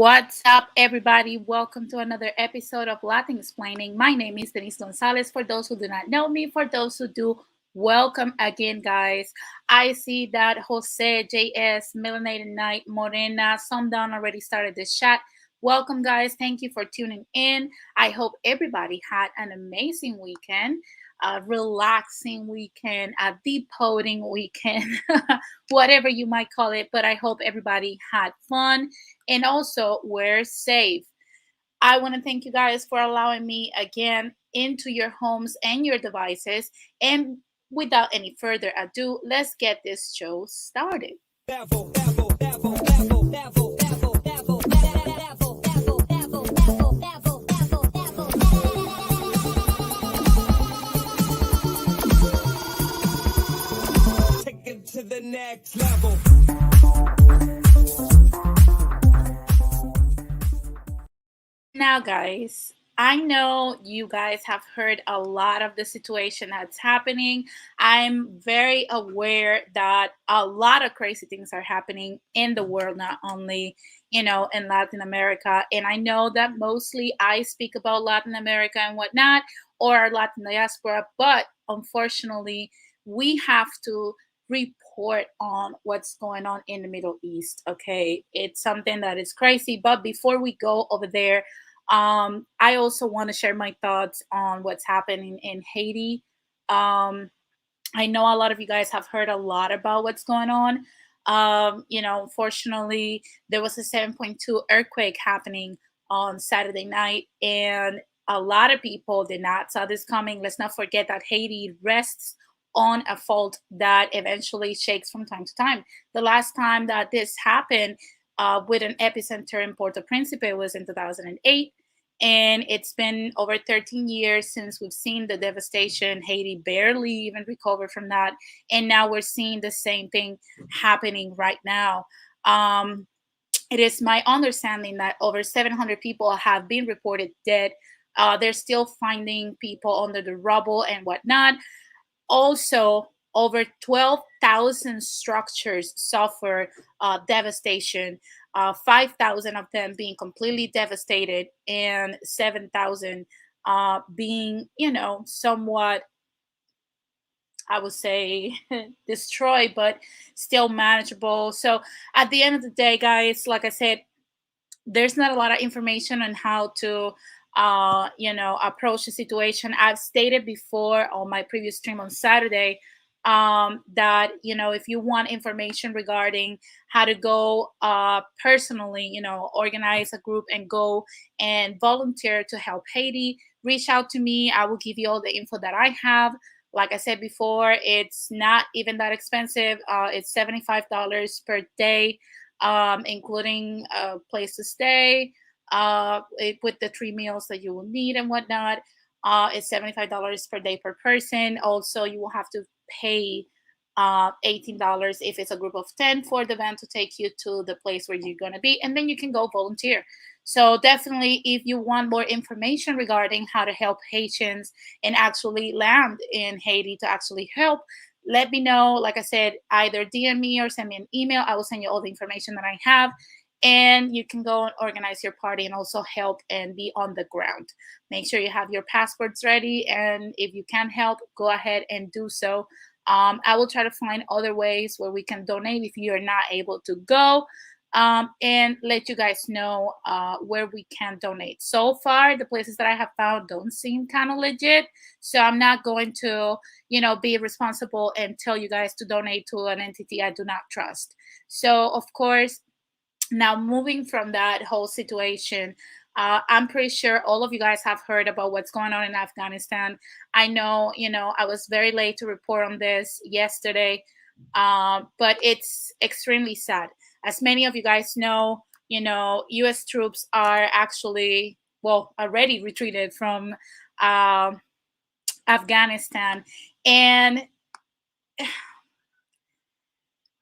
What's up, everybody? Welcome to another episode of Latin Explaining. My name is Denise Gonzalez. For those who do not know me, for those who do, welcome again, guys. I see that Jose, JS, Melanated Night, Morena, Sundown already started this chat. Welcome, guys. Thank you for tuning in. I hope everybody had an amazing weekend. A relaxing weekend, a decoding weekend, whatever you might call it. But I hope everybody had fun and also we're safe. I want to thank you guys for allowing me again into your homes and your devices. And without any further ado, let's get this show started. Take it to the next level. Now, guys, I know you guys have heard a lot of the situation that's happening. I'm very aware that a lot of crazy things are happening in the world, not only, in Latin America. And I know that mostly I speak about Latin America and whatnot, or Latin diaspora, but unfortunately, we have to report on what's going on in the Middle East. Okay, it's something that is crazy. But before we go over there, I also want to share my thoughts on what's happening in Haiti. I know a lot of you guys have heard a lot about what's going on. Unfortunately, there was a 7.2 earthquake happening on Saturday night, and a lot of people did not saw this coming. Let's not forget that Haiti rests on a fault that eventually shakes from time to time. The last time that this happened with an epicenter in Port-au-Principe was in 2008. And it's been over 13 years since we've seen the devastation. Haiti barely even recovered from that. And now we're seeing the same thing happening right now. It is my understanding that over 700 people have been reported dead. They're still finding people under the rubble and whatnot. Also, over 12,000 structures suffer devastation, 5,000 of them being completely devastated, and 7,000 being, somewhat, I would say, destroyed, but still manageable. So, at the end of the day, guys, like I said, there's not a lot of information on how to approach the situation. I've stated before on my previous stream on Saturday that if you want information regarding how to go personally, organize a group and go and volunteer to help Haiti, reach out to me. I will give you all the info that I have. Like I said before, it's not even that expensive. It's $75 per day, including a place to stay, with the 3 meals that you will need and whatnot. It's $75 per day per person. Also, you will have to pay $18 if it's a group of 10 for the van to take you to the place where you're going to be, and then you can go volunteer. So definitely, if you want more information regarding how to help Haitians and actually land in Haiti to actually help, let me know. Like I said, either DM me or send me an email. I will send you all the information that I have, and you can go and organize your party and also help and be on the ground. Make sure you have your passports ready, and if you can help, go ahead and do so. I will try to find other ways where we can donate if you're not able to go, and let you guys know where we can donate. So far, the places that I have found don't seem kind of legit, so I'm not going to, be responsible and tell you guys to donate to an entity I do not trust. So, of course, now, moving from that whole situation, I'm pretty sure all of you guys have heard about what's going on in Afghanistan. I know, I was very late to report on this yesterday, but it's extremely sad. As many of you guys know, U.S. troops are actually, well, already retreated from Afghanistan. And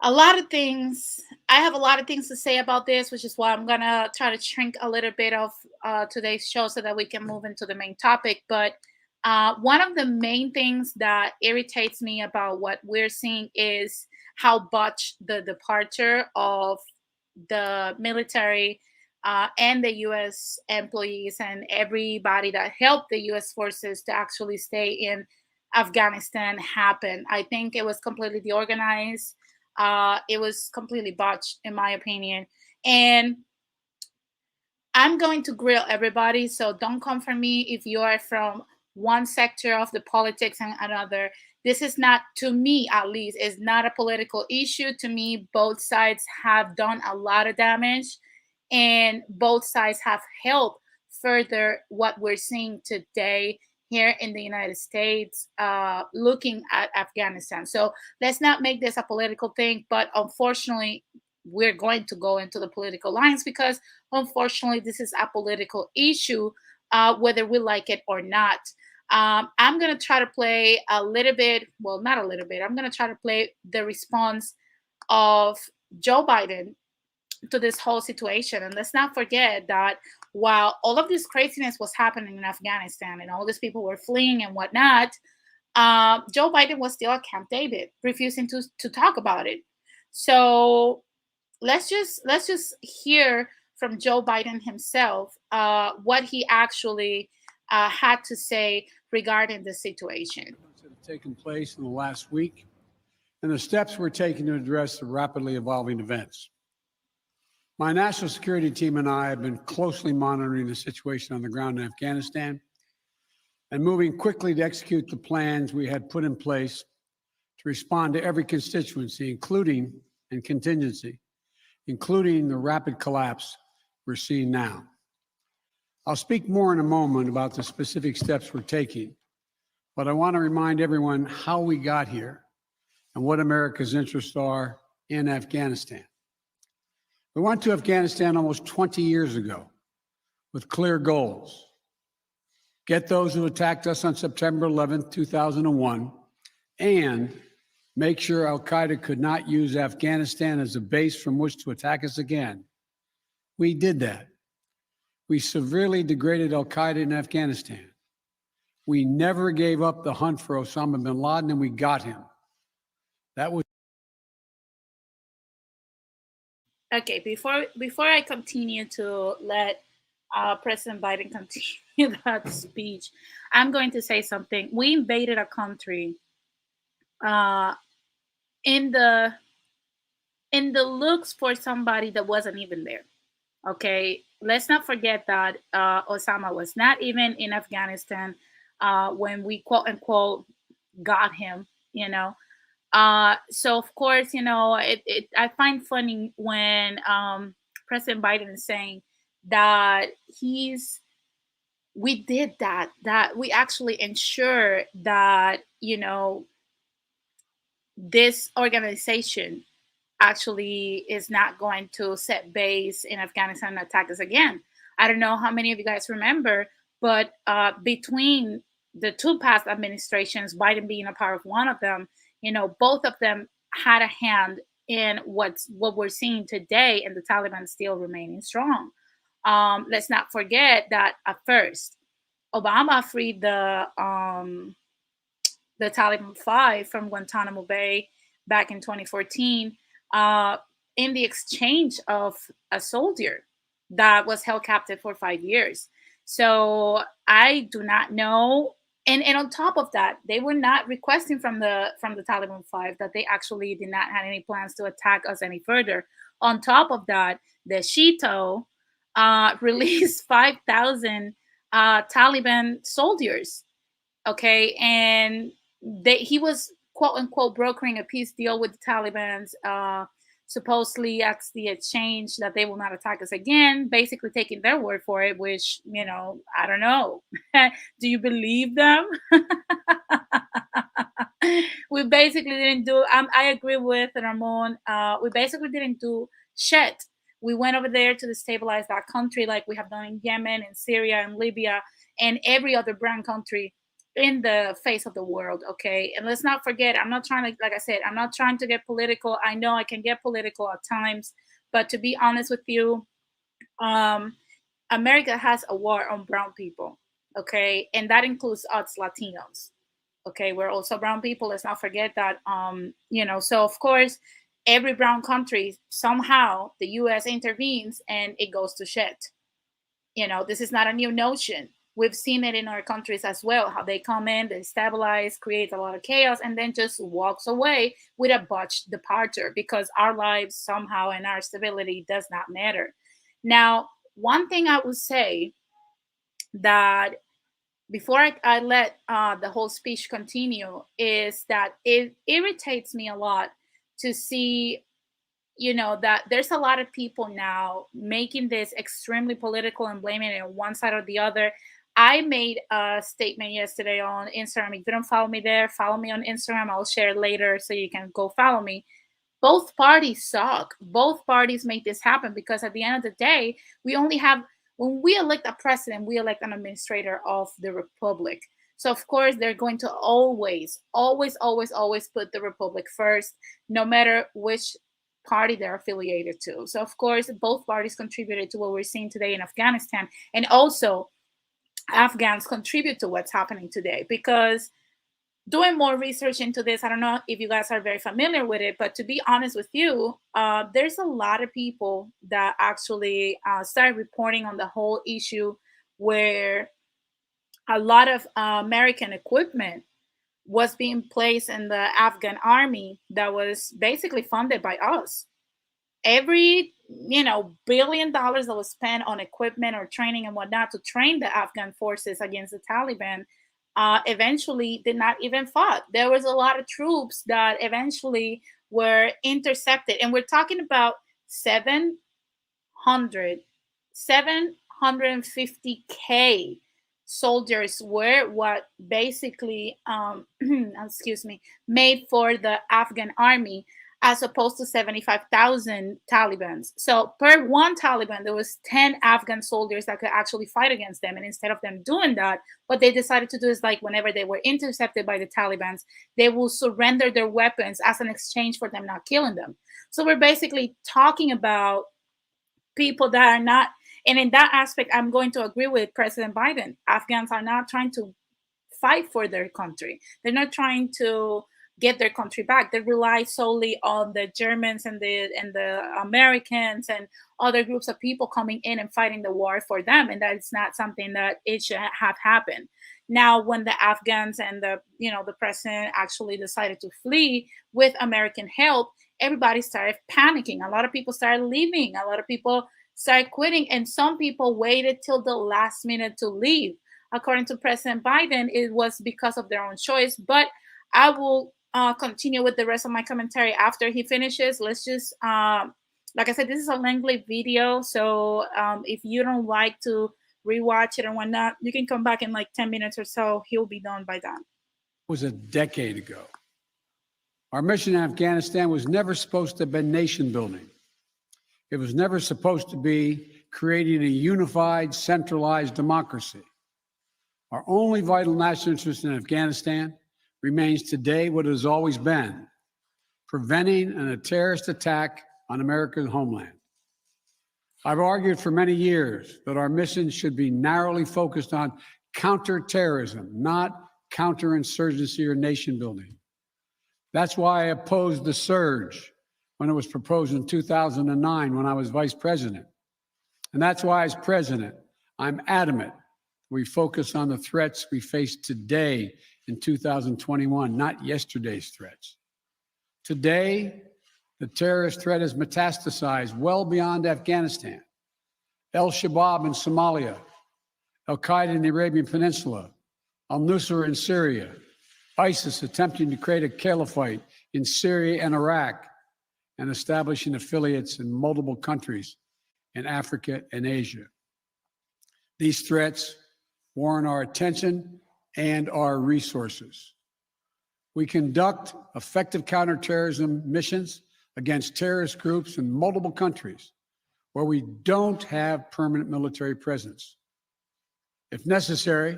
a lot of things, I have a lot of things to say about this, which is why I'm gonna try to shrink a little bit of today's show so that we can move into the main topic. But one of the main things that irritates me about what we're seeing is how botched the departure of the military and the U.S. employees and everybody that helped the U.S. forces to actually stay in Afghanistan happened. I think it was completely deorganized. It was completely botched, in my opinion. And I'm going to grill everybody, so don't come for me if you are from one sector of the politics and another. This is not, to me at least, is not a political issue. To me, both sides have done a lot of damage, and both sides have helped further what we're seeing today here in the United States, looking at Afghanistan. So let's not make this a political thing, but unfortunately, we're going to go into the political lines because unfortunately, this is a political issue, whether we like it or not. I'm going to try to play a little bit, well, not a little bit, I'm going to try to play the response of Joe Biden to this whole situation. And let's not forget that while all of this craziness was happening in Afghanistan and all these people were fleeing and whatnot, Joe Biden was still at Camp David, refusing to talk about it. So let's just hear from Joe Biden himself what he actually had to say regarding the situation. That have taken place in the last week and the steps we're taking to address the rapidly evolving events. My national security team and I have been closely monitoring the situation on the ground in Afghanistan and moving quickly to execute the plans we had put in place to respond to every constituency, including and contingency, including the rapid collapse we're seeing now. I'll speak more in a moment about the specific steps we're taking, but I want to remind everyone how we got here and what America's interests are in Afghanistan. We went to Afghanistan almost 20 years ago with clear goals. Get those who attacked us on September 11th, 2001, and make sure al-Qaeda could not use Afghanistan as a base from which to attack us again. We did that. We severely degraded al-Qaeda in Afghanistan. We never gave up the hunt for Osama bin Laden, and we got him. That was Okay, before I continue to let President Biden continue that speech, I'm going to say something. We invaded a country uh, in the looks for somebody that wasn't even there. Okay, let's not forget that Osama was not even in Afghanistan when we quote unquote got him. So of course, I find funny when President Biden is saying that we did that we actually ensure that this organization actually is not going to set base in Afghanistan and attack us again. I don't know how many of you guys remember, but between the two past administrations, Biden being a part of one of them, Both of them had a hand in what we're seeing today, and the Taliban still remaining strong. Let's not forget that at first, Obama freed the Taliban five from Guantanamo Bay back in 2014 in the exchange of a soldier that was held captive for 5 years. So I do not know. And on top of that, they were not requesting from the Taliban five that they actually did not have any plans to attack us any further. On top of that, the Shito released 5,000 Taliban soldiers. Okay, and he was quote unquote brokering a peace deal with the Taliban's, supposedly as the exchange that they will not attack us again, basically taking their word for it, which, I don't know. Do you believe them? We basically didn't do, I agree with Ramon. We basically didn't do shit. We went over there to destabilize that country like we have done in Yemen and Syria and Libya and every other brown country in the face of the world. Okay, and let's not forget, I'm not trying to, like I said, I'm not trying to get political. I know I can get political at times, but to be honest with you, America has a war on brown people. Okay, and that includes us Latinos. Okay, we're also brown people. Let's not forget that. So of course, every brown country, somehow the US intervenes and it goes to shit. This is not a new notion. We've seen it in our countries as well, how they come in, they stabilize, create a lot of chaos, and then just walks away with a botched departure because our lives somehow and our stability does not matter. Now, one thing I would say that before I let the whole speech continue is that it irritates me a lot to see that there's a lot of people now making this extremely political and blaming it on one side or the other. I made a statement yesterday on Instagram. If you don't follow me there, follow me on Instagram. I'll share it later so you can go follow me. Both parties suck. Both parties make this happen because at the end of the day, we only have, when we elect a president, we elect an administrator of the republic. So of course, they're going to always put the republic first, no matter which party they're affiliated to. So of course, both parties contributed to what we're seeing today in Afghanistan, and also Afghans contribute to what's happening today. Because doing more research into this, I don't know if you guys are very familiar with it, but to be honest with you, there's a lot of people that actually started reporting on the whole issue where a lot of American equipment was being placed in the Afghan army that was basically funded by us. Every $1 billion that was spent on equipment or training and whatnot to train the Afghan forces against the Taliban eventually did not even fought. There was a lot of troops that eventually were intercepted, and we're talking about 750K soldiers were what basically made for the Afghan army, as opposed to 75,000 Talibans. So per one Taliban, there was 10 Afghan soldiers that could actually fight against them. And instead of them doing that, what they decided to do is, like, whenever they were intercepted by the Talibans, they will surrender their weapons as an exchange for them not killing them. So we're basically talking about people that are not, and in that aspect, I'm going to agree with President Biden. Afghans are not trying to fight for their country. They're not trying to get their country back. They rely solely on the Germans and the Americans and other groups of people coming in and fighting the war for them, and that's not something that it should have happened. Now, when the Afghans and the president actually decided to flee with American help, everybody started panicking. A lot of people started leaving. A lot of people started quitting, and some people waited till the last minute to leave. According to President Biden, it was because of their own choice. But I will continue with the rest of my commentary after he finishes. Let's just, like I said, this is a lengthy video. So if you don't like to rewatch it and whatnot, you can come back in like 10 minutes or so. He'll be done by then. It was a decade ago. Our mission in Afghanistan was never supposed to have been nation building. It was never supposed to be creating a unified, centralized democracy. Our only vital national interest in Afghanistan remains today what it has always been: preventing a terrorist attack on America's homeland. I've argued for many years that our mission should be narrowly focused on counterterrorism, not counterinsurgency or nation building. That's why I opposed the surge when it was proposed in 2009 when I was vice president. And that's why, as president, I'm adamant we focus on the threats we face today in 2021, not yesterday's threats. Today, the terrorist threat has metastasized well beyond Afghanistan. Al-Shabaab in Somalia, Al-Qaeda in the Arabian Peninsula, al-Nusra in Syria, ISIS attempting to create a caliphate in Syria and Iraq, and establishing affiliates in multiple countries in Africa and Asia. These threats warrant our attention and our resources. We conduct effective counterterrorism missions against terrorist groups in multiple countries where we don't have permanent military presence. If necessary,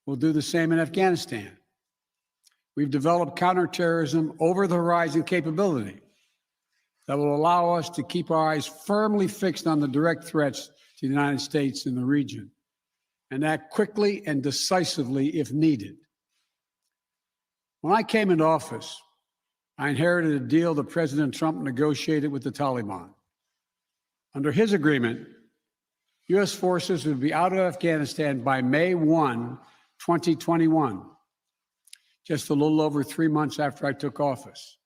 we'll do the same in Afghanistan. We've developed counterterrorism over-the-horizon capability that will allow us to keep our eyes firmly fixed on the direct threats to the United States and the region, and act quickly and decisively if needed. When I came into office, I inherited a deal that President Trump negotiated with the Taliban. Under his agreement, U.S. forces would be out of Afghanistan by May 1, 2021, just a little over 3 months after I took office.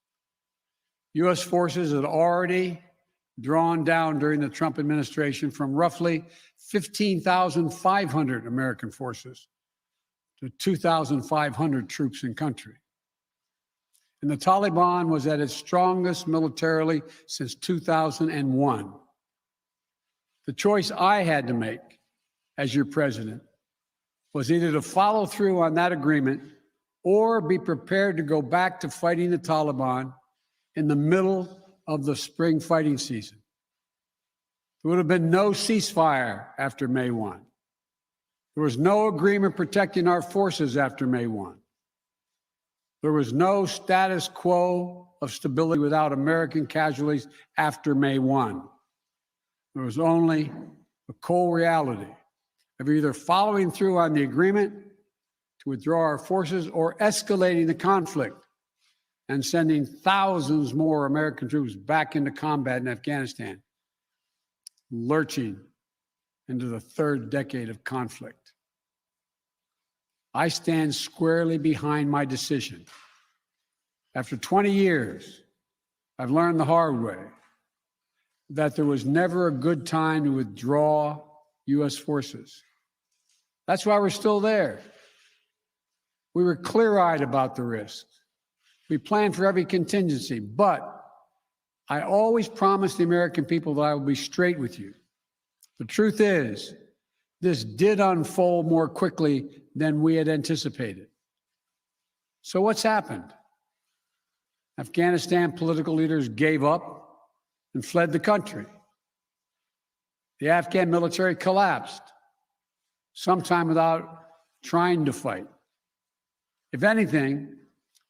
U.S. forces had already drawn down during the Trump administration from roughly 15,500 American forces to 2,500 troops in country. And the Taliban was at its strongest militarily since 2001. The choice I had to make as your president was either to follow through on that agreement or be prepared to go back to fighting the Taliban in the middle of the spring fighting season. There would have been no ceasefire after May 1. There was no agreement protecting our forces after May 1. There was no status quo of stability without American casualties after May 1. There was only the cold reality of either following through on the agreement to withdraw our forces or escalating the conflict and sending thousands more American troops back into combat in Afghanistan, lurching into the third decade of conflict. I stand squarely behind my decision. After 20 years, I've learned the hard way that there was never a good time to withdraw U.S. forces. That's why we're still there. We were clear-eyed about the risks. We planned for every contingency, but I always promised the American people that I would be straight with you. The truth is, this did unfold more quickly than we had anticipated. So what's happened? Afghanistan political leaders gave up and fled the country. The Afghan military collapsed, sometime without trying to fight. If anything,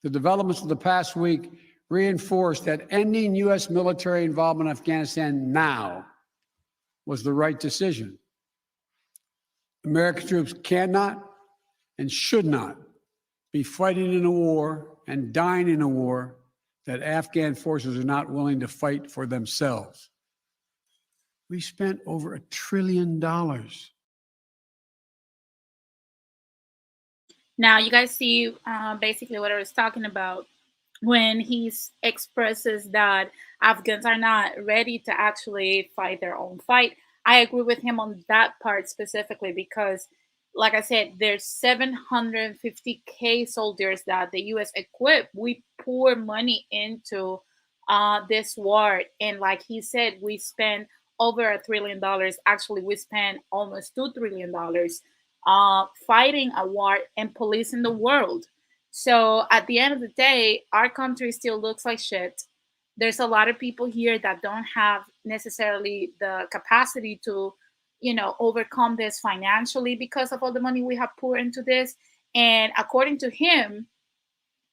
the developments of the past week reinforced that ending U.S. military involvement in Afghanistan now was the right decision. American troops cannot and should not be fighting in a war and dying in a war that Afghan forces are not willing to fight for themselves. We spent over $1 trillion. Now, you guys see basically what I was talking about when he expresses that Afghans are not ready to actually fight their own fight. I agree with him on that part specifically because, like I said, there's 750K soldiers that the U.S. equipped. We pour money into this war. And like he said, we spent over $1 trillion. Actually, we spent almost $2 trillion fighting a war and policing the world. So at the end of the day, our country still looks like shit. There's a lot of people here that don't have necessarily the capacity to, overcome this financially because of all the money we have poured into this. And according to him,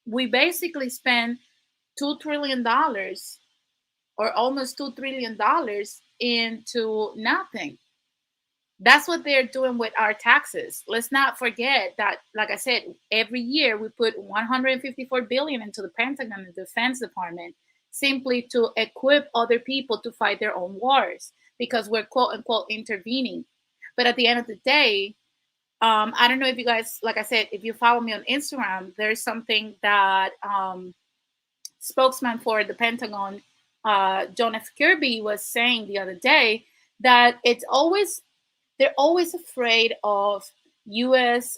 We basically spend $2 trillion or almost $2 trillion into nothing. That's what they're doing with our taxes. Let's not forget that, like I said, every year we put 154 billion into the Pentagon and Defense Department simply to equip other people to fight their own wars because we're quote unquote intervening. But at the end of the day, I don't know if you guys, like I said, if you follow me on Instagram, there's something that spokesman for the Pentagon, John F. Kirby, was saying the other day that they're always afraid of U.S.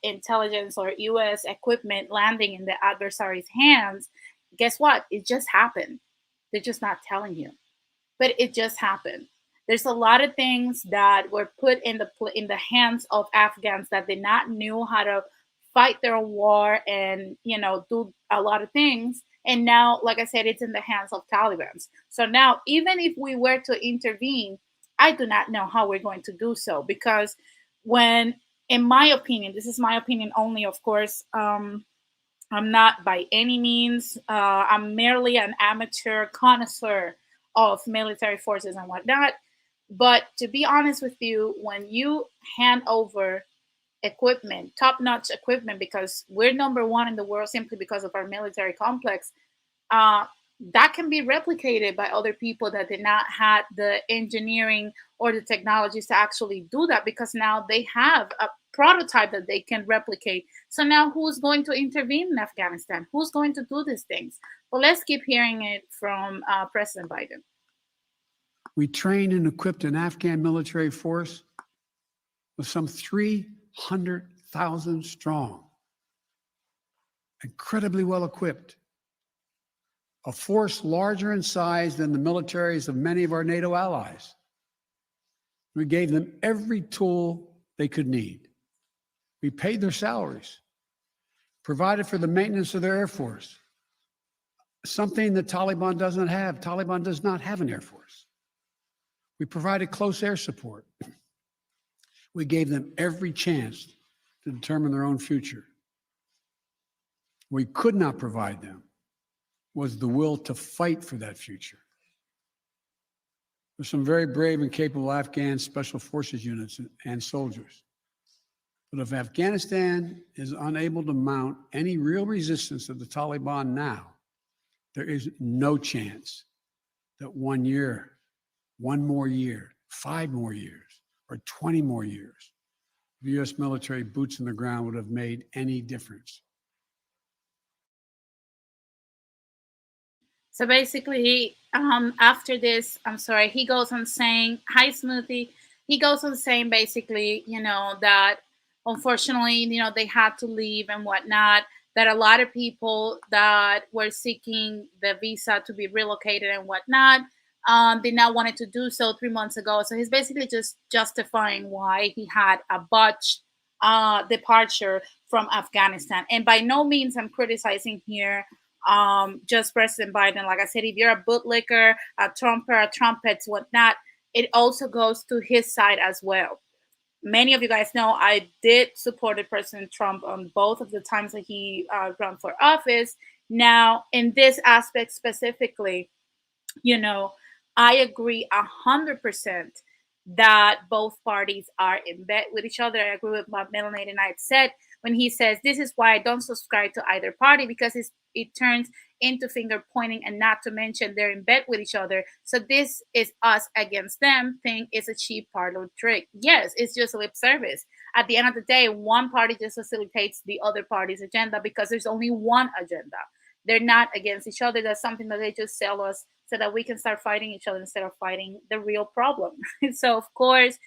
Intelligence or U.S. equipment landing in the adversary's hands. Guess what? It just happened. They're just not telling you, but it just happened. There's a lot of things that were put in the hands of Afghans that they not knew how to fight their own war and do a lot of things. And now, like I said, it's in the hands of Taliban's. So now, even if we were to intervene, I do not know how we're going to do so because when, in my opinion, this is my opinion only, of course. I'm not by any means. I'm merely an amateur connoisseur of military forces and whatnot. But to be honest with you, when you hand over equipment, top notch equipment, because we're number one in the world simply because of our military complex, uh, that can be replicated by other people that did not have the engineering or the technologies to actually do that because now they have a prototype that they can replicate. So now who's going to intervene in Afghanistan? Who's going to do these things? Well, let's keep hearing it from President Biden. We trained and equipped an Afghan military force with some 300,000 strong, incredibly well equipped, a force larger in size than the militaries of many of our NATO allies. We gave them every tool they could need. We paid their salaries, provided for the maintenance of their Air Force, something that Taliban doesn't have. Taliban does not have an Air Force. We provided close air support. We gave them every chance to determine their own future. We could not provide them was the will to fight for that future. There's some very brave and capable Afghan special forces units and soldiers. But if Afghanistan is unable to mount any real resistance to the Taliban now, there is no chance that 1 year, 1 more year, 5 more years, or 20 more years, the U.S. military boots on the ground would have made any difference. So basically, after this, I'm sorry, he goes on saying, hi, Smoothie. He goes on saying basically, that unfortunately, they had to leave and whatnot, that a lot of people that were seeking the visa to be relocated and whatnot did not wanted to do so 3 months ago. So he's basically just justifying why he had a botched departure from Afghanistan. And by no means I'm criticizing here just President Biden. Like I said, if you're a bootlicker, a trumper, a trumpets, whatnot, it also goes to his side as well. Many of you guys know I did support President Trump on both of the times that he ran for office. Now, in this aspect specifically, I agree 100% that both parties are in bed with each other. I agree with what Melanated Knight said when he says, this is why I don't subscribe to either party, because it turns into finger pointing, and not to mention they're in bed with each other. So this is us against them thing is a cheap parlor trick. Yes, it's just lip service. At the end of the day, one party just facilitates the other party's agenda because there's only one agenda. They're not against each other. That's something that they just sell us so that we can start fighting each other instead of fighting the real problem. So, of course,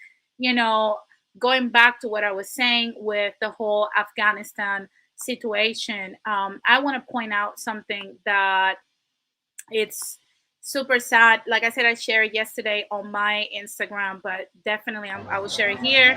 going back to what I was saying with the whole Afghanistan situation, I want to point out something that it's super sad. Like I said, I shared it yesterday on my Instagram, but definitely I will share it here.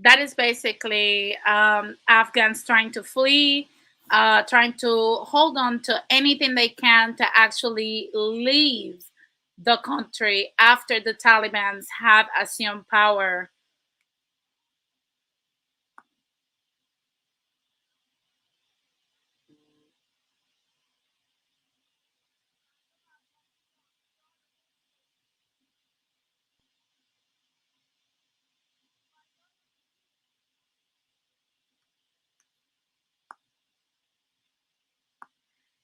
That is basically Afghans trying to flee trying to hold on to anything they can to actually leave the country after the Taliban have assumed power.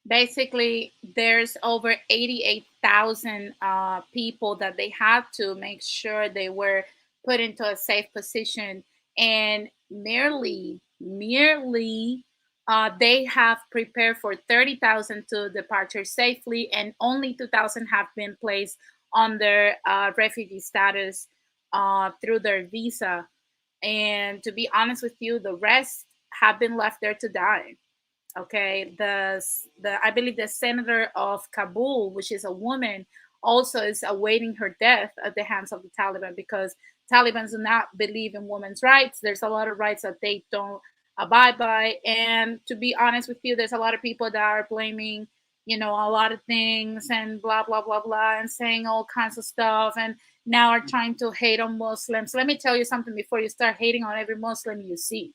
Basically, there's over 88,000 people that they had to make sure they were put into a safe position, and merely they have prepared for 30,000 to departure safely, and only 2,000 have been placed under refugee status through their visa. And to be honest with you, the rest have been left there to die. Okay, the I believe the senator of Kabul, which is a woman, also is awaiting her death at the hands of the Taliban, because Taliban do not believe in women's rights. There's a lot of rights that they don't abide by, and to be honest with you, there's a lot of people that are blaming, a lot of things and blah blah blah blah, and saying all kinds of stuff, and now are trying to hate on Muslims. Let me tell you something before you start hating on every Muslim you see.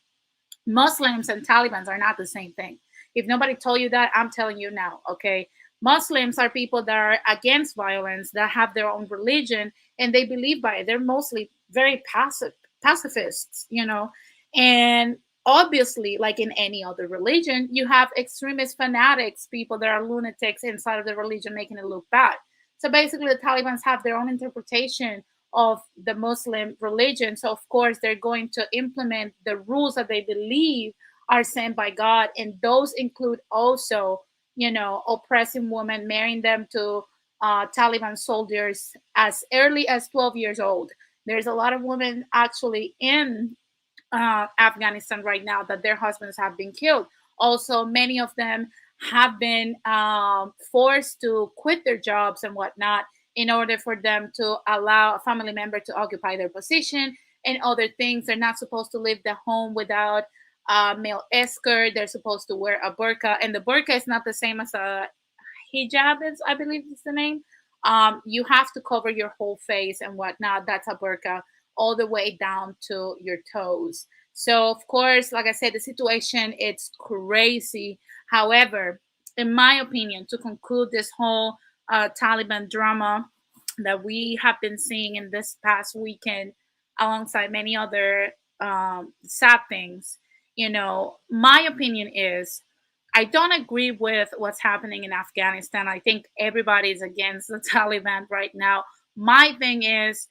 Muslims and Taliban are not the same thing. If nobody told you that, I'm telling you now, okay? Muslims are people that are against violence, that have their own religion, and they believe by it. They're mostly very pacifists, And obviously, like in any other religion, you have extremist fanatics, people that are lunatics inside of the religion making it look bad. So basically, the Taliban have their own interpretation of the Muslim religion. So, of course, they're going to implement the rules that they believe are sent by God. And those include also, oppressing women, marrying them to Taliban soldiers as early as 12 years old. There's a lot of women actually in Afghanistan right now that their husbands have been killed. Also, many of them have been forced to quit their jobs and whatnot in order for them to allow a family member to occupy their position and other things. They're not supposed to leave the home without a male escort. They're supposed to wear a burqa, and the burqa is not the same as a hijab, is I believe is the name. You have to cover your whole face and whatnot. That's a burqa, all the way down to your toes. So of course, like I said, the situation it's crazy. However, in my opinion, to conclude this whole Taliban drama that we have been seeing in this past weekend, alongside many other sad things, my opinion is I don't agree with what's happening in Afghanistan. I think everybody's against the Taliban right now. My thing is,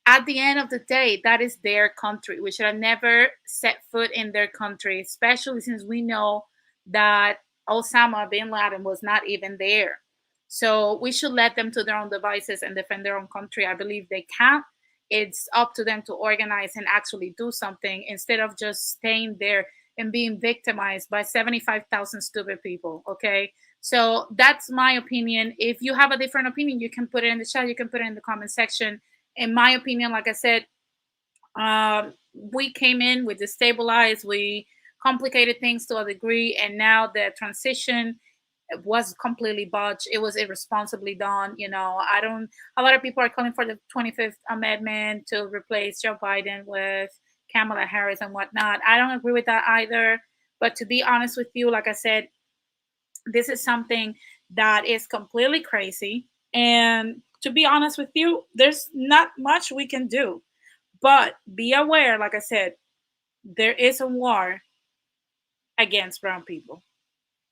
at the end of the day, that is their country. We should have never set foot in their country, especially since we know that Osama bin Laden was not even there. So we should let them to their own devices and defend their own country. I believe they can. It's up to them to organize and actually do something instead of just staying there and being victimized by 75,000 stupid people. Okay. So that's my opinion. If you have a different opinion, you can put it in the chat, you can put it in the comment section. In my opinion, like I said, we came in, we destabilized, we complicated things to a degree, and now the transition was completely botched. It was irresponsibly done. I don't. A lot of people are calling for the 25th Amendment to replace Joe Biden with Kamala Harris and whatnot. I don't agree with that either. But to be honest with you, like I said, this is something that is completely crazy. And to be honest with you, there's not much we can do. But be aware, like I said, there is a war against brown people.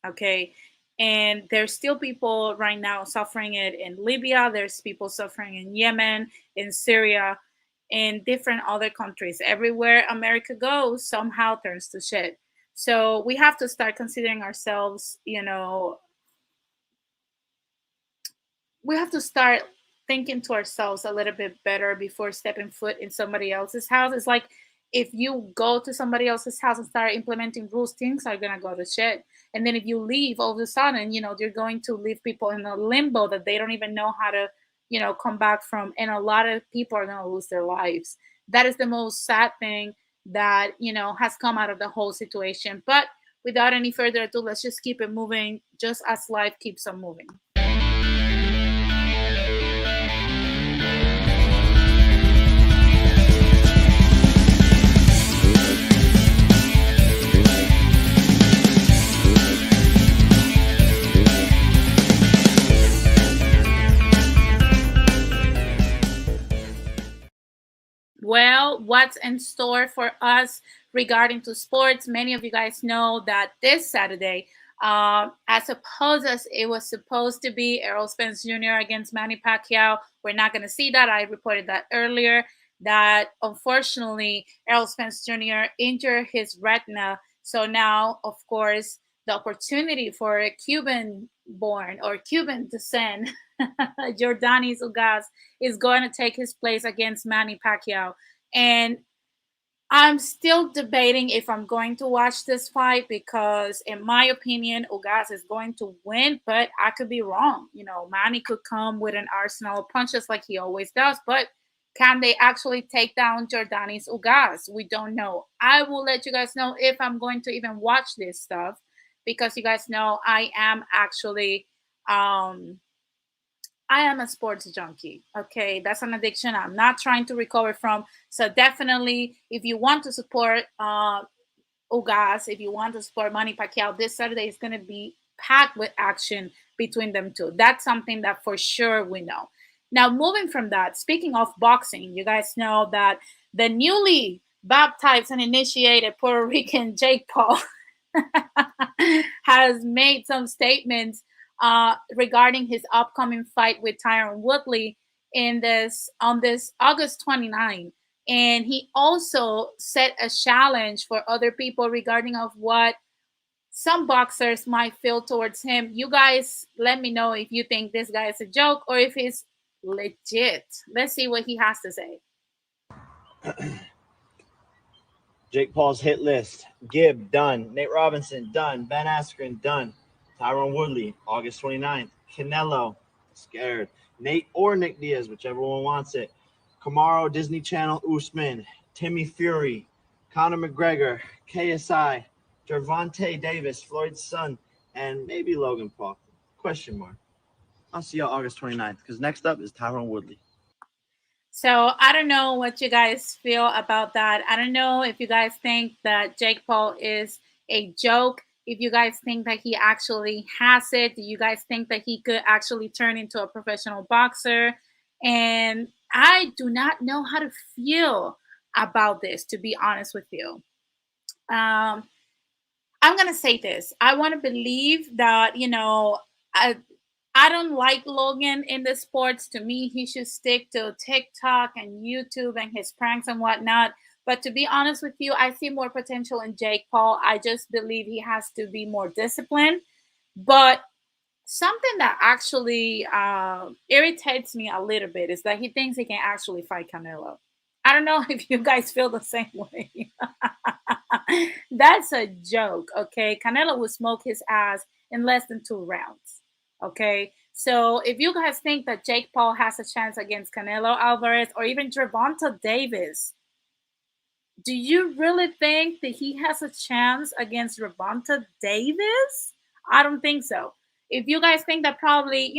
Okay. And there's still people right now suffering it in Libya. There's people suffering in Yemen, in Syria, in different other countries. Everywhere America goes, somehow turns to shit. So we have to start considering ourselves, we have to start thinking to ourselves a little bit better before stepping foot in somebody else's house. It's like if you go to somebody else's house and start implementing rules, things are gonna go to shit. And then if you leave, all of a sudden, you're going to leave people in a limbo that they don't even know how to, come back from. And a lot of people are gonna lose their lives. That is the most sad thing that has come out of the whole situation. But without any further ado, let's just keep it moving, just as life keeps on moving. Well, what's in store for us regarding to sports? Many of you guys know that this Saturday, as opposed as it was supposed to be Errol Spence Jr. against Manny Pacquiao, we're not going to see that. I reported that earlier. That unfortunately, Errol Spence Jr. injured his retina. So now, of course, the opportunity for a Cuban born or Cuban descent, Jordanis Ugas, is going to take his place against Manny Pacquiao. And I'm still debating if I'm going to watch this fight because, in my opinion, Ugas is going to win, but I could be wrong. You know, Manny could come with an arsenal of punches like he always does, but can they actually take down Jordanis Ugas? We don't know. I will let you guys know if I'm going to even watch this stuff because you guys know I am actually I am a sports junkie. Okay, that's an addiction I'm not trying to recover from. So definitely, if you want to support Ugas, if you want to support Manny Pacquiao, this Saturday is going to be packed with action between them two. That's something that for sure we know. Now, moving from that, speaking of boxing, you guys know that the newly baptized and initiated Puerto Rican Jake Paul has made some statements regarding his upcoming fight with Tyron Woodley in this on this August 29. And he also set a challenge for other people regarding of what some boxers might feel towards him. You guys let me know if you think this guy is a joke or if he's legit. Let's see what he has to say. Jake Paul's hit list. Gibb, done. Nate Robinson, done. Ben Askren, done. Tyron Woodley, August 29th. Canelo, scared. Nate or Nick Diaz, whichever one wants it. Kamaru, Disney Channel, Usman. Timmy Fury. Conor McGregor. KSI. Gervonta Davis, Floyd's son. And maybe Logan Paul. Question mark. I'll see y'all August 29th because next up is Tyron Woodley. So I don't know what you guys feel about that. I don't know if you guys think that Jake Paul is a joke. If you guys think that he actually has it, do you guys think that he could actually turn into a professional boxer? And I do not know how to feel about this, to be honest with you. Um, I'm gonna say this. I want to believe that I don't like Logan in the sports. To me, he should stick to TikTok and YouTube and his pranks and whatnot. But to be honest with you, I see more potential in Jake Paul. I just believe he has to be more disciplined. But something that actually irritates me a little bit is that he thinks he can actually fight Canelo. I don't know if you guys feel the same way. That's a joke, okay? Canelo will smoke his ass in less than 2 rounds. Okay, so if you guys think that Jake Paul has a chance against Canelo Alvarez or even Gervonta Davis, do you really think that he has a chance against Gervonta Davis? I don't think so. If you guys think that probably,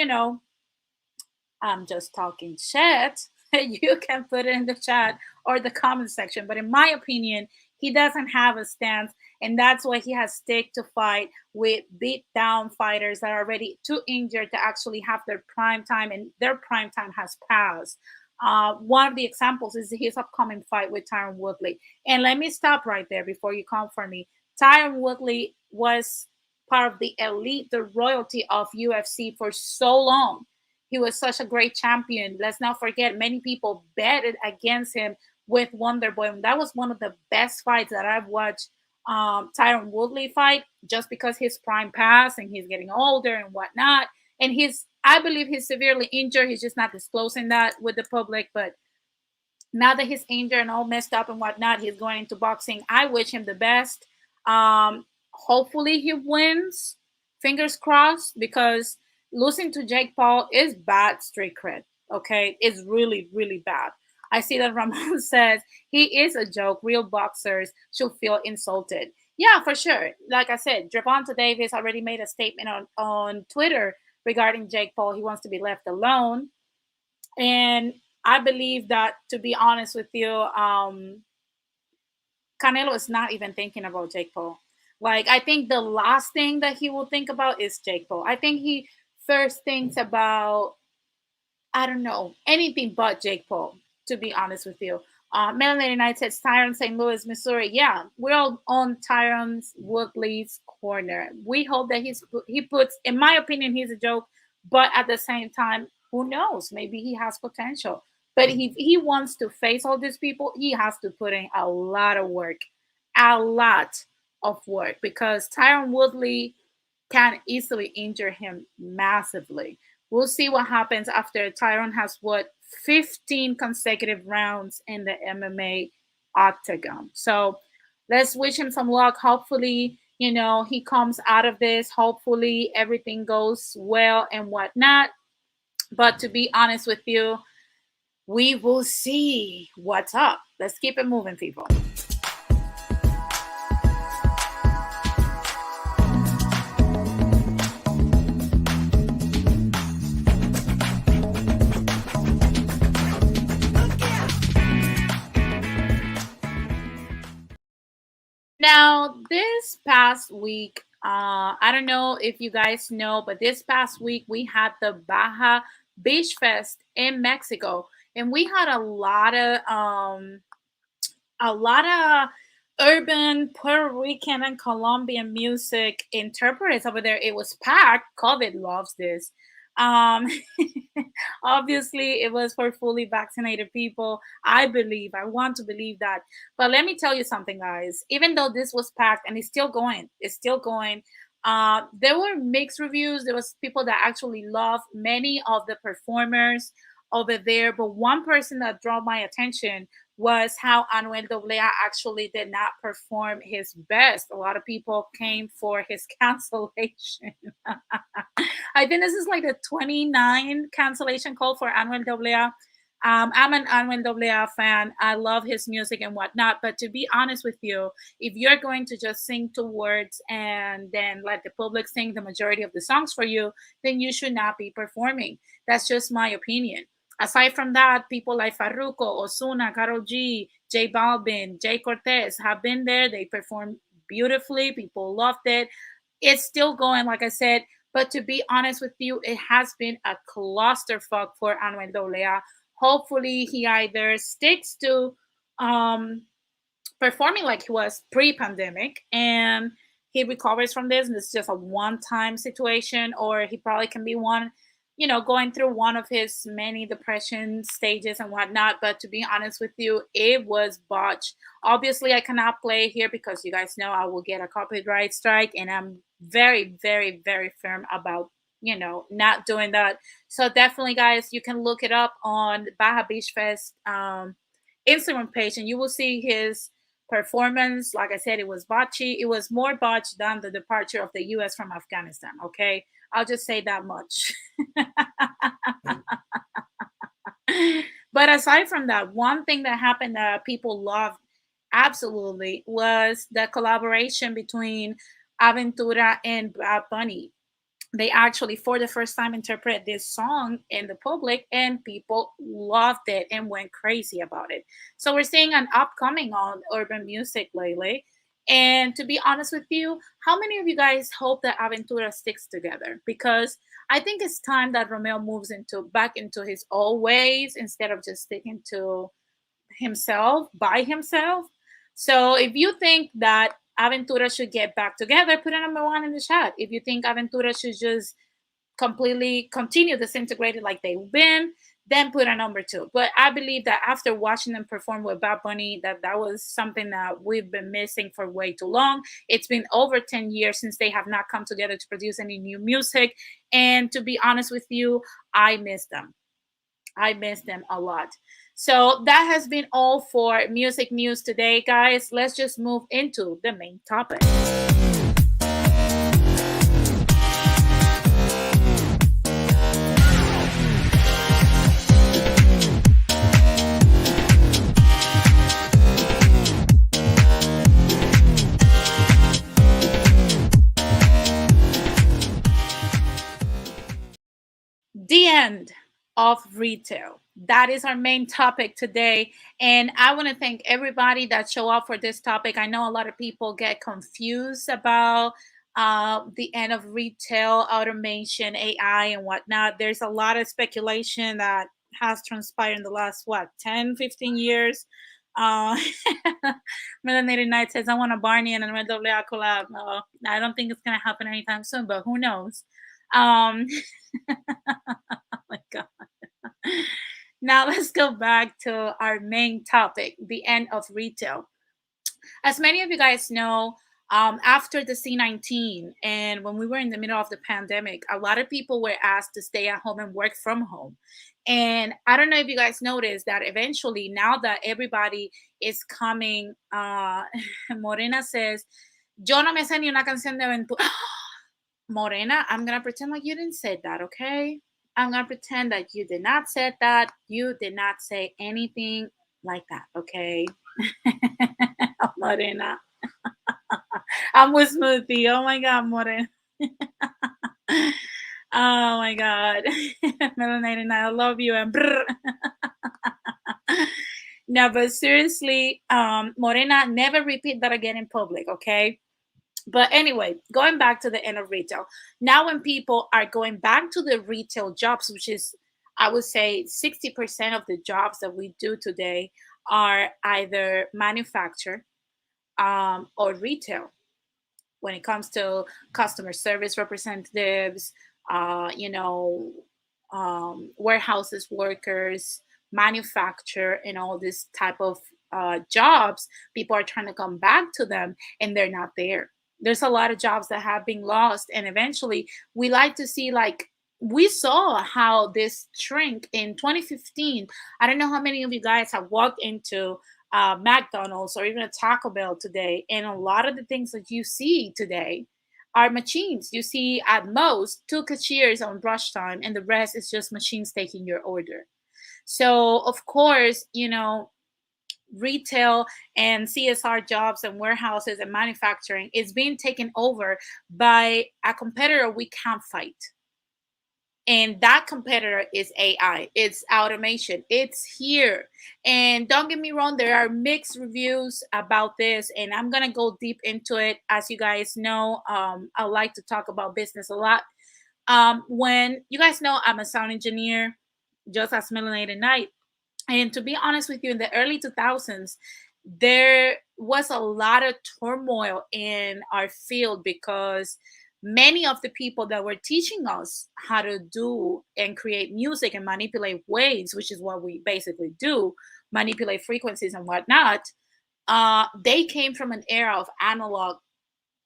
I'm just talking shit, you can put it in the chat or the comment section. But in my opinion, he doesn't have a stance, and that's why he has stick to fight with beat down fighters that are already too injured to actually have their prime time, and their prime time has passed. One of the examples is his upcoming fight with Tyron Woodley. And let me stop right there before you come for me. Tyron Woodley was part of the elite, the royalty of UFC for so long. He was such a great champion. Let's not forget, many people betted against him with Wonder Boy. And that was one of the best fights that I've watched Tyron Woodley fight, just because his prime passed and he's getting older and whatnot. And I believe he's severely injured. He's just not disclosing that with the public. But now that he's injured and all messed up and whatnot, he's going into boxing. I wish him the best. Hopefully he wins. Fingers crossed, because losing to Jake Paul is bad street cred. Okay, it's really, really bad. I see that Ramon says he is a joke. Real boxers should feel insulted. Yeah, for sure. Like I said, Javonta Davis already made a statement on Twitter regarding Jake Paul. He wants to be left alone. And I believe that, to be honest with you, Canelo is not even thinking about Jake Paul. Like, I think the last thing that he will think about is Jake Paul. I think he first thinks about, I don't know, anything but Jake Paul, to be honest with you. Melanie Knight says Tyron St. Louis, Missouri. Yeah, we're all on Tyron Woodley's corner. We hope that he puts, in my opinion, he's a joke, but at the same time, who knows? Maybe he has potential. But if he wants to face all these people, he has to put in a lot of work, a lot of work, because Tyron Woodley can easily injure him massively. We'll see what happens after Tyron has, what, 15 consecutive rounds in the MMA octagon. So let's wish him some luck. Hopefully, he comes out of this. Hopefully, everything goes well and whatnot. But to be honest with you, we will see what's up. Let's keep it moving, people. Now, this past week, I don't know if you guys know, but this past week we had the Baja Beach Fest in Mexico, and we had a lot of urban Puerto Rican and Colombian music interpreters over there. It was packed. COVID loves this. Um, Obviously, it was for fully vaccinated people. I want to believe that. But let me tell you something, guys. Even though this was packed and it's still going. There were mixed reviews. There was people that actually loved many of the performers over there. But one person that drew my attention was how Anuel AA actually did not perform his best. A lot of people came for his cancellation. I think this is like the 29 cancellation call for Anuel AA. I'm an Anuel AA fan. I love his music and whatnot. But to be honest with you, if you're going to just sing two words and then let the public sing the majority of the songs for you, then you should not be performing. That's just my opinion. Aside from that, people like Farruko, Ozuna, Karol G, J Balvin, Jay Cortez have been there. They performed beautifully. People loved it. It's still going, like I said. But to be honest with you, it has been a clusterfuck for Anuel AA. Hopefully, he either sticks to performing like he was pre-pandemic and he recovers from this, and it's just a one-time situation, or he probably can be going through one of his many depression stages and whatnot. But to be honest with you, it was botched. Obviously, I cannot play here because you guys know I will get a copyright strike, and I'm very, very, very firm about not doing that. So definitely, guys, you can look it up on Baja Beach Fest Instagram page, and you will see his performance. Like I said, it was botchy. It was more botched than the departure of the U.S. from Afghanistan. Okay, I'll just say that much. But aside from that, one thing that happened that people loved absolutely was the collaboration between Aventura and Bad Bunny. They actually, for the first time, interpret this song in the public, and people loved it and went crazy about it. So we're seeing an upcoming on urban music lately. And to be honest with you, how many of you guys hope that Aventura sticks together? Because I think it's time that Romeo moves back into his old ways instead of just sticking to himself by himself. So if you think that Aventura should get back together, put a number one in the chat. If you think Aventura should just completely continue disintegrated like they've been, then put a number two. But I believe that after watching them perform with Bad Bunny, that was something that we've been missing for way too long. It's been over 10 years since they have not come together to produce any new music. And to be honest with you, I miss them. I miss them a lot. So that has been all for music news today, guys. Let's just move into the main topic. end of retail. That is our main topic today. And I want to thank everybody that show up for this topic. I know a lot of people get confused about the end of retail, automation, AI, and whatnot. There's a lot of speculation that has transpired in the last, what, 10, 15 years. Uh, Melanated Knight says, I want a Barney and a Red AA collab. No, I don't think it's going to happen anytime soon, but who knows? Oh my God. Now let's go back to our main topic, the end of retail. As many of you guys know, after the C-19 and when we were in the middle of the pandemic, a lot of people were asked to stay at home and work from home. And I don't know if you guys noticed that eventually, now that everybody is coming, Morena says, Yo no me sé ni una canción de aventura. Morena, I'm going to pretend like you didn't say that, okay? I'm going to pretend that you did not say that. You did not say anything like that, okay? Morena. I'm with Smoothie. Oh my God, Morena. Oh my God. Melanated, I love you. And no, but seriously, Morena, never repeat that again in public, okay? But anyway, going back to the end of retail. Now, when people are going back to the retail jobs, which is, I would say, 60% of the jobs that we do today are either manufacture or retail. When it comes to customer service representatives, you know, warehouses workers, manufacture, and all this type of jobs, people are trying to come back to them and they're not there. There's a lot of jobs that have been lost, and eventually we like to see, like, we saw how this shrink in 2015. I don't know how many of you guys have walked into McDonald's or even a Taco Bell today, and a lot of the things that you see today are machines. You see at most two cashiers on rush time, and the rest is just machines taking your order. So of course, you know, retail and CSR jobs and warehouses and manufacturing is being taken over by a competitor we can't fight. And that competitor is AI. It's automation. It's here. And don't get me wrong, there are mixed reviews about this, and I'm gonna go deep into it. As you guys know, I like to talk about business a lot. When you guys know, I'm a sound engineer, just as Melanated Night. And to be honest with you, in the early 2000s, there was a lot of turmoil in our field because many of the people that were teaching us how to do and create music and manipulate waves, which is what we basically do, manipulate frequencies and whatnot, they came from an era of analog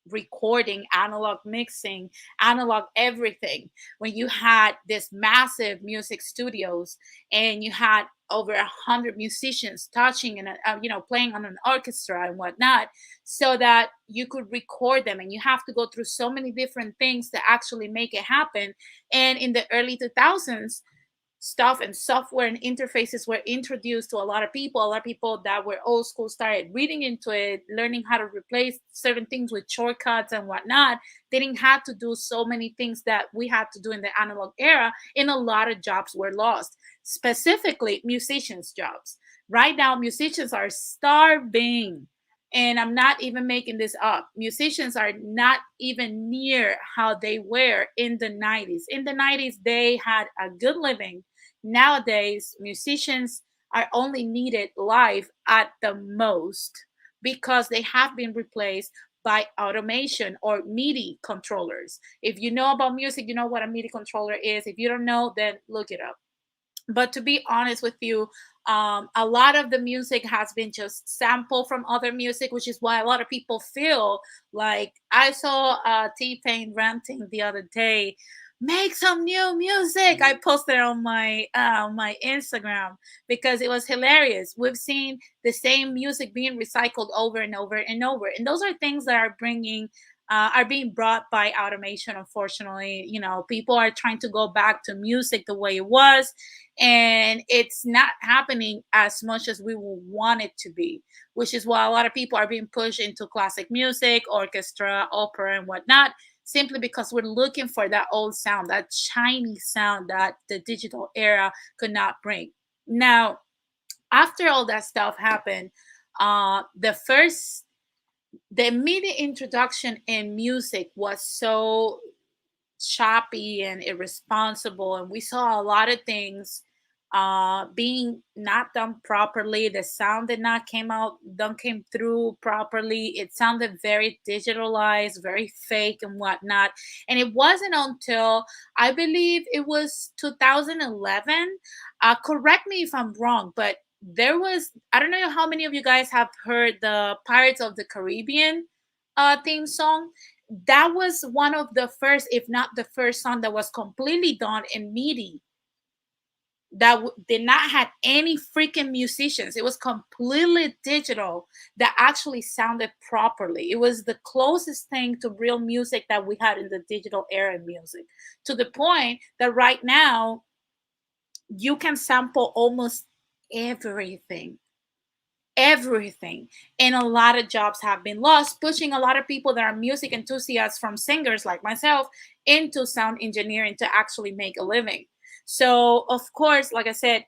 recording, analog mixing, analog everything. When you had this massive music studios and you had over 100 musicians touching and playing on an orchestra and whatnot, so that you could record them, and you have to go through so many different things to actually make it happen. And in the early 2000s, stuff and software and interfaces were introduced to a lot of people. A lot of people that were old school started reading into it, learning how to replace certain things with shortcuts and whatnot. They didn't have to do so many things that we had to do in the analog era, and a lot of jobs were lost, specifically musicians' jobs. Right now, musicians are starving. And I'm not even making this up. Musicians are not even near how they were in the 90s. In the 90s, they had a good living. Nowadays, musicians are only needed live at the most because they have been replaced by automation or MIDI controllers. If you know about music, you know what a MIDI controller is. If you don't know, then look it up. But to be honest with you, a lot of the music has been just sampled from other music, which is why a lot of people feel like, I saw T-Pain ranting the other day, make some new music. I posted on my Instagram because it was hilarious. We've seen the same music being recycled over and over and over, and those are things that are being brought by automation. Unfortunately, people are trying to go back to music the way it was, and it's not happening as much as we would want it to be, which is why a lot of people are being pushed into classic music, orchestra, opera, and whatnot, simply because we're looking for that old sound, that shiny sound that the digital era could not bring. Now, after all that stuff happened, the immediate introduction in music was so choppy and irresponsible, and we saw a lot of things being not done properly. The sound did not came through properly. It sounded very digitalized, very fake and whatnot. And it wasn't until, I believe it was 2011, correct me if I'm wrong, but there was, I don't know how many of you guys have heard the Pirates of the Caribbean theme song. That was one of the first, if not the first song that was completely done in MIDI, that did not have any freaking musicians. It was completely digital, that actually sounded properly. It was the closest thing to real music that we had in the digital era in music, to the point that right now you can sample almost everything, everything. And a lot of jobs have been lost, pushing a lot of people that are music enthusiasts, from singers like myself, into sound engineering to actually make a living. So of course, like I said,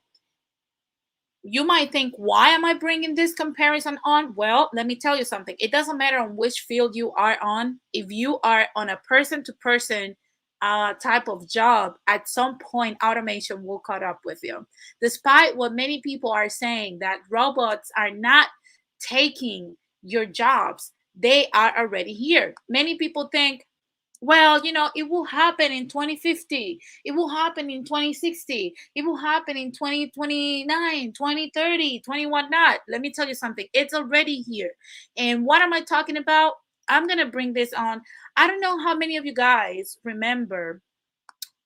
you might think, why am I bringing this comparison on? Well, let me tell you something. It doesn't matter on which field you are on. If you are on a person to person type of job, at some point automation will catch up with you. Despite what many people are saying, that robots are not taking your jobs, they are already here. Many people think, well, it will happen in 2050. It will happen in 2060. It will happen in 2029, 2030, 20 whatnot. Let me tell you something. It's already here. And what am I talking about? I'm going to bring this on. I don't know how many of you guys remember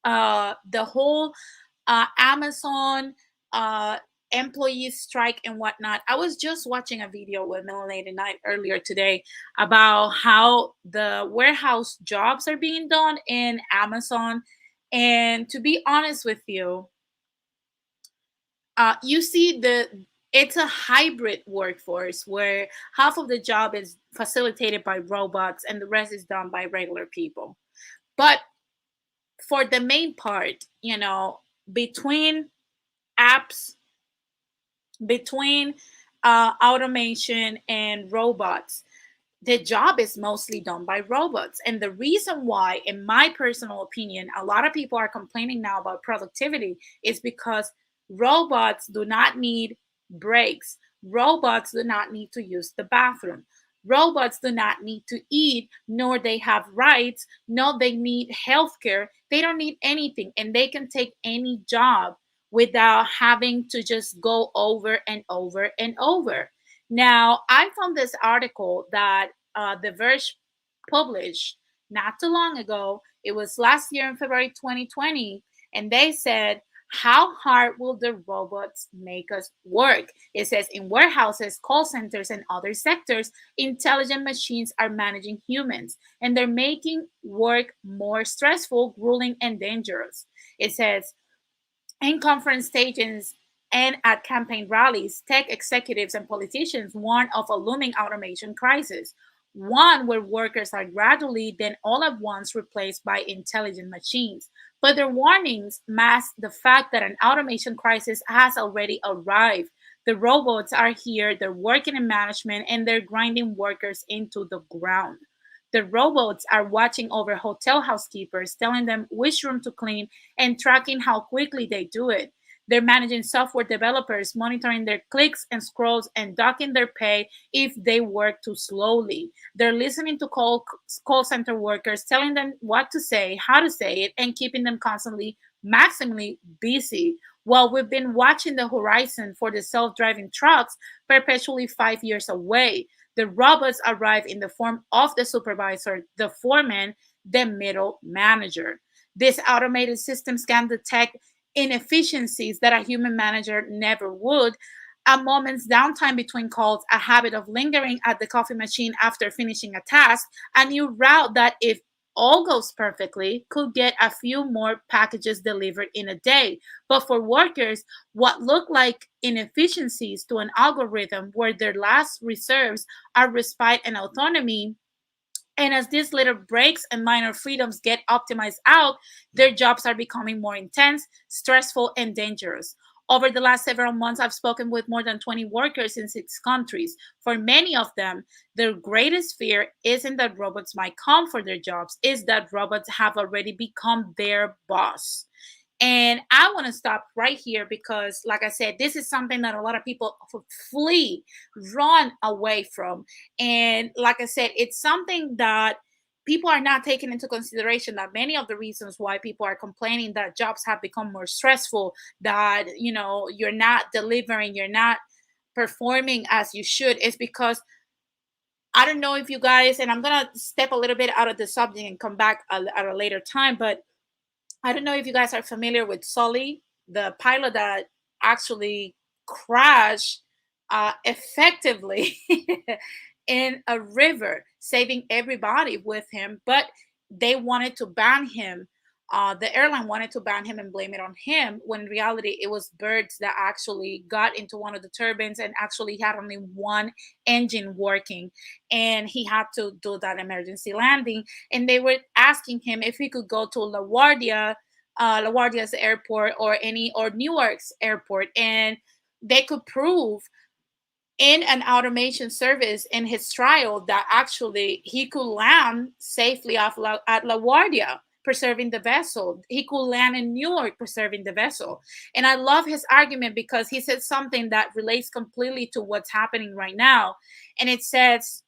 the whole Amazon uh, employee strike and whatnot. I was just watching a video with Melanie Knight earlier today about how the warehouse jobs are being done in Amazon. And to be honest with you, you see it's a hybrid workforce where half of the job is facilitated by robots and the rest is done by regular people. But for the main part, between apps, between automation and robots, the job is mostly done by robots. And the reason why, in my personal opinion, a lot of people are complaining now about productivity is because robots do not need breaks. Robots do not need to use the bathroom. Robots do not need to eat, nor they have rights, nor they need healthcare. They don't need anything, and they can take any job without having to just go over and over and over. Now, I found this article that The Verge published not too long ago. It was last year in February 2020. And they said, how hard will the robots make us work? It says, in warehouses, call centers, and other sectors, intelligent machines are managing humans, and they're making work more stressful, grueling, and dangerous. It says, in conference stages and at campaign rallies, tech executives and politicians warn of a looming automation crisis, one where workers are gradually, then all at once, replaced by intelligent machines. But their warnings mask the fact that an automation crisis has already arrived. The robots are here, they're working in management, and they're grinding workers into the ground. The robots are watching over hotel housekeepers, telling them which room to clean and tracking how quickly they do it. They're managing software developers, monitoring their clicks and scrolls, and docking their pay if they work too slowly. They're listening to call center workers, telling them what to say, how to say it, and keeping them constantly, maximally busy. While we've been watching the horizon for the self driving trucks perpetually 5 years away, the robots arrive in the form of the supervisor, the foreman, the middle manager. These automated systems can detect inefficiencies that a human manager never would. A moment's downtime between calls, a habit of lingering at the coffee machine after finishing a task, a new route that, if all goes perfectly, could get a few more packages delivered in a day. But for workers, what look like inefficiencies to an algorithm where their last reserves are respite and autonomy, And as these little breaks and minor freedoms get optimized out, their jobs are becoming more intense, stressful, and dangerous. Over the last several months, I've spoken with more than 20 workers in 6 countries. For many of them, their greatest fear isn't that robots might come for their jobs, is that robots have already become their boss. And I want to stop right here because, like I said, this is something that a lot of people flee, run away from. And like I said, it's something that people are not taking into consideration, that many of the reasons why people are complaining that jobs have become more stressful, that, you're not delivering, you're not performing as you should, is because I don't know if you guys, and I'm going to step a little bit out of the subject and come back at a later time, but I don't know if you guys are familiar with Sully, the pilot that actually crashed effectively in a river, saving everybody with him. But they wanted to ban him. The airline wanted to ban him and blame it on him, when in reality it was birds that actually got into one of the turbines and actually had only one engine working, and he had to do that emergency landing. And they were asking him if he could go to LaGuardia's airport, or Newark's airport, and they could prove in an automation service in his trial that actually he could land safely at LaGuardia, preserving the vessel. He could land in Newark, preserving the vessel. And I love his argument because he said something that relates completely to what's happening right now. And it says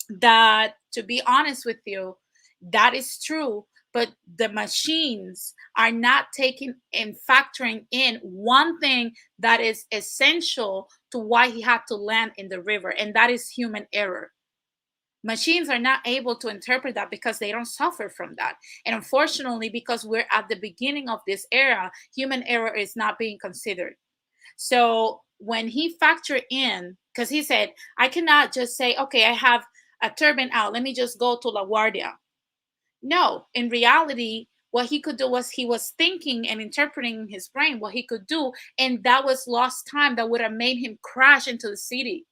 that, to be honest with you, that is true, but the machines are not taking and factoring in one thing that is essential to why he had to land in the river, and that is human error. Machines are not able to interpret that because they don't suffer from that. And unfortunately, because we're at the beginning of this era, human error is not being considered. So when he factored in, because he said, I cannot just say, okay, I have a turbine out, let me just go to LaGuardia. No, in reality, what he could do was, he was thinking and interpreting in his brain what he could do, and that was lost time that would have made him crash into the city.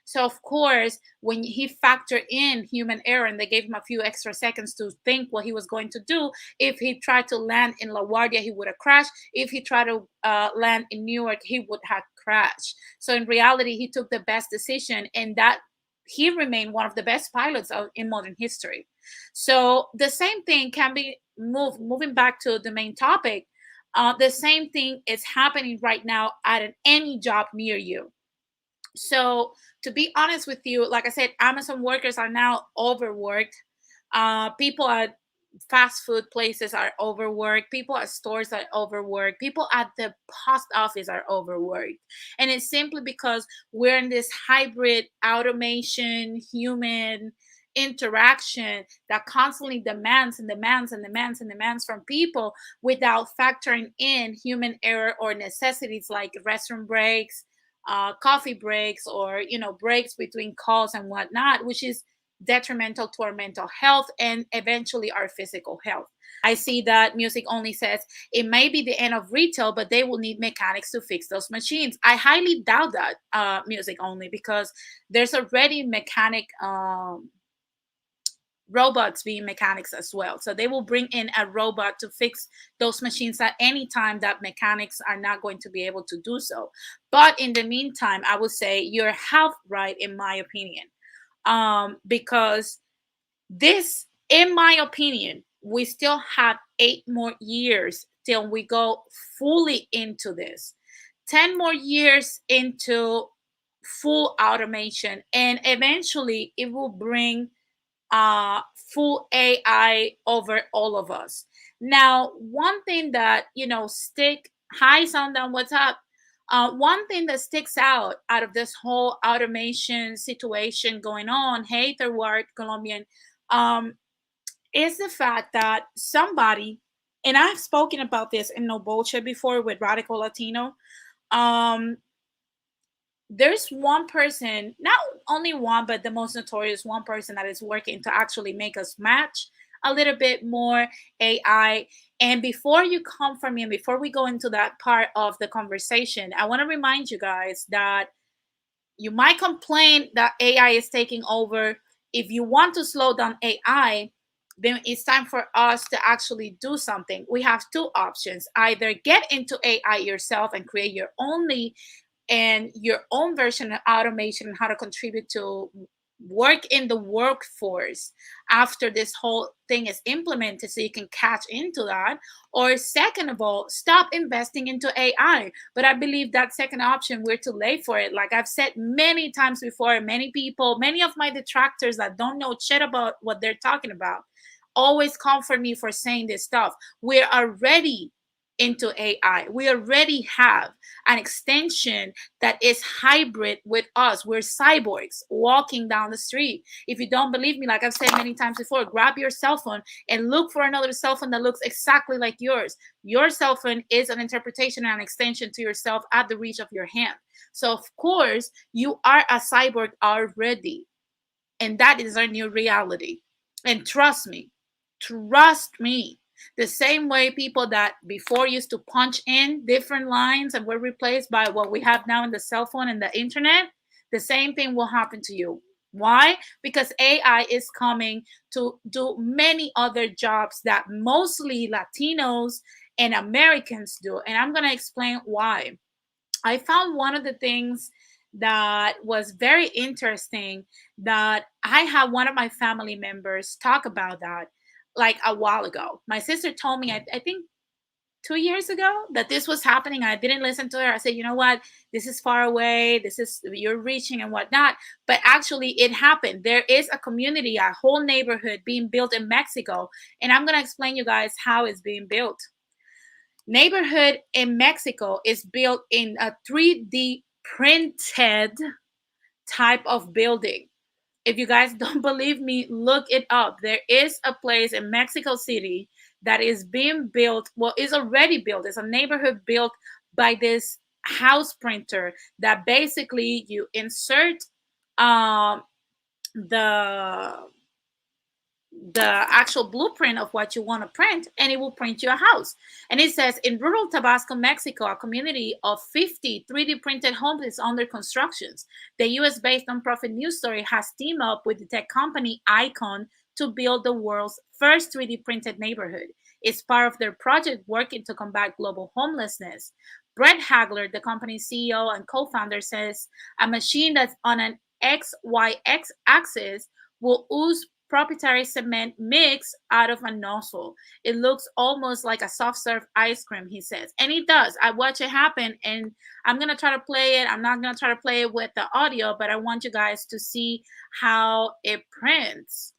So of course, when he factored in human error and they gave him a few extra seconds to think what he was going to do, if he tried to land in LaGuardia, he would have crashed. If he tried to land in Newark, he would have crashed. So in reality, he took the best decision, and that he remained one of the best pilots in modern history. So the same thing can be moving back to the main topic. The same thing is happening right now at any job near you. So to be honest with you, like I said, Amazon workers are now overworked. People at fast food places are overworked. People at stores are overworked. People at the post office are overworked. And it's simply because we're in this hybrid automation, human interaction that constantly demands and demands and demands and demands from people, without factoring in human error or necessities like restroom breaks, coffee breaks, or breaks between calls and whatnot, which is detrimental to our mental health and eventually our physical health. I see that Music Only says it may be the end of retail, but they will need mechanics to fix those machines. I highly doubt that, Music Only, because there's already mechanic robots being mechanics as well. So they will bring in a robot to fix those machines at any time that mechanics are not going to be able to do so. But in the meantime, I would say you're half right, in my opinion, because this, in my opinion, we still have 8 more years till we go fully into this. 10 more years into full automation, and eventually it will bring full AI over all of us. Now, one thing that, stick, hi, Sundown, what's up? One thing that sticks out of this whole automation situation going on, hey, Terwart, Colombian, um, is the fact that somebody, and I've spoken about this in No Bullshit before with Radical Latino, um, there's one person, not only one, but the most notorious one person that is working to actually make us match a little bit more AI. And before you come for me, and before we go into that part of the conversation, I want to remind you guys that you might complain that AI is taking over if you want to slow down AI, then it's time for us to actually do something. We have two options: either get into AI yourself and create your only and your own version of automation and how to contribute to work in the workforce after this whole thing is implemented so you can catch into that. Or second of all, stop investing into AI. But I believe that second option, we're too late for it. Like I've said many times before, many people, many of my detractors that don't know shit about what they're talking about always comfort me for saying this stuff. We're already into AI. We already have an extension that is hybrid with us. We're cyborgs walking down the street. If you don't believe me, like I've said many times before, grab your cell phone and look for another cell phone that looks exactly like yours. Your cell phone is an interpretation and an extension to yourself at the reach of your hand. So, of course, you are a cyborg already. And that is our new reality. And trust me, the same way people that before used to punch in different lines and were replaced by what we have now in the cell phone and the internet, the same thing will happen to you. Why? Because AI is coming to do many other jobs that mostly Latinos and Americans do. And I'm going to explain why. I found one of the things that was very interesting, that I had one of my family members talk about that like a while ago. My sister told me, I think 2 years ago, that this was happening. I didn't listen to her. I said, you know what? This is far away. This is, you're reaching and whatnot. But actually, it happened. There is a community, a whole neighborhood being built in Mexico. And I'm going to explain you guys how it's being built. Neighborhood in Mexico is built in a 3D printed type of building. If you guys don't believe me, look it up. There is a place in Mexico City that is being built, well, is already built. It's a neighborhood built by this house printer that basically you insert um, the the actual blueprint of what you want to print, and it will print you a house. And it says, in rural Tabasco, Mexico, a community of 50 3D printed homes is under construction. The US-based nonprofit news story has teamed up with the tech company Icon to build the world's first 3D printed neighborhood. It's part of their project working to combat global homelessness. Brett Hagler, the company's CEO and co-founder, says a machine that's on an XYX axis will ooze proprietary cement mix out of a nozzle. It looks almost like a soft serve ice cream, he says. And it does. I watch it happen, and I'm going to try to play it. I'm not going to try to play it with the audio, but I want you guys to see how it prints.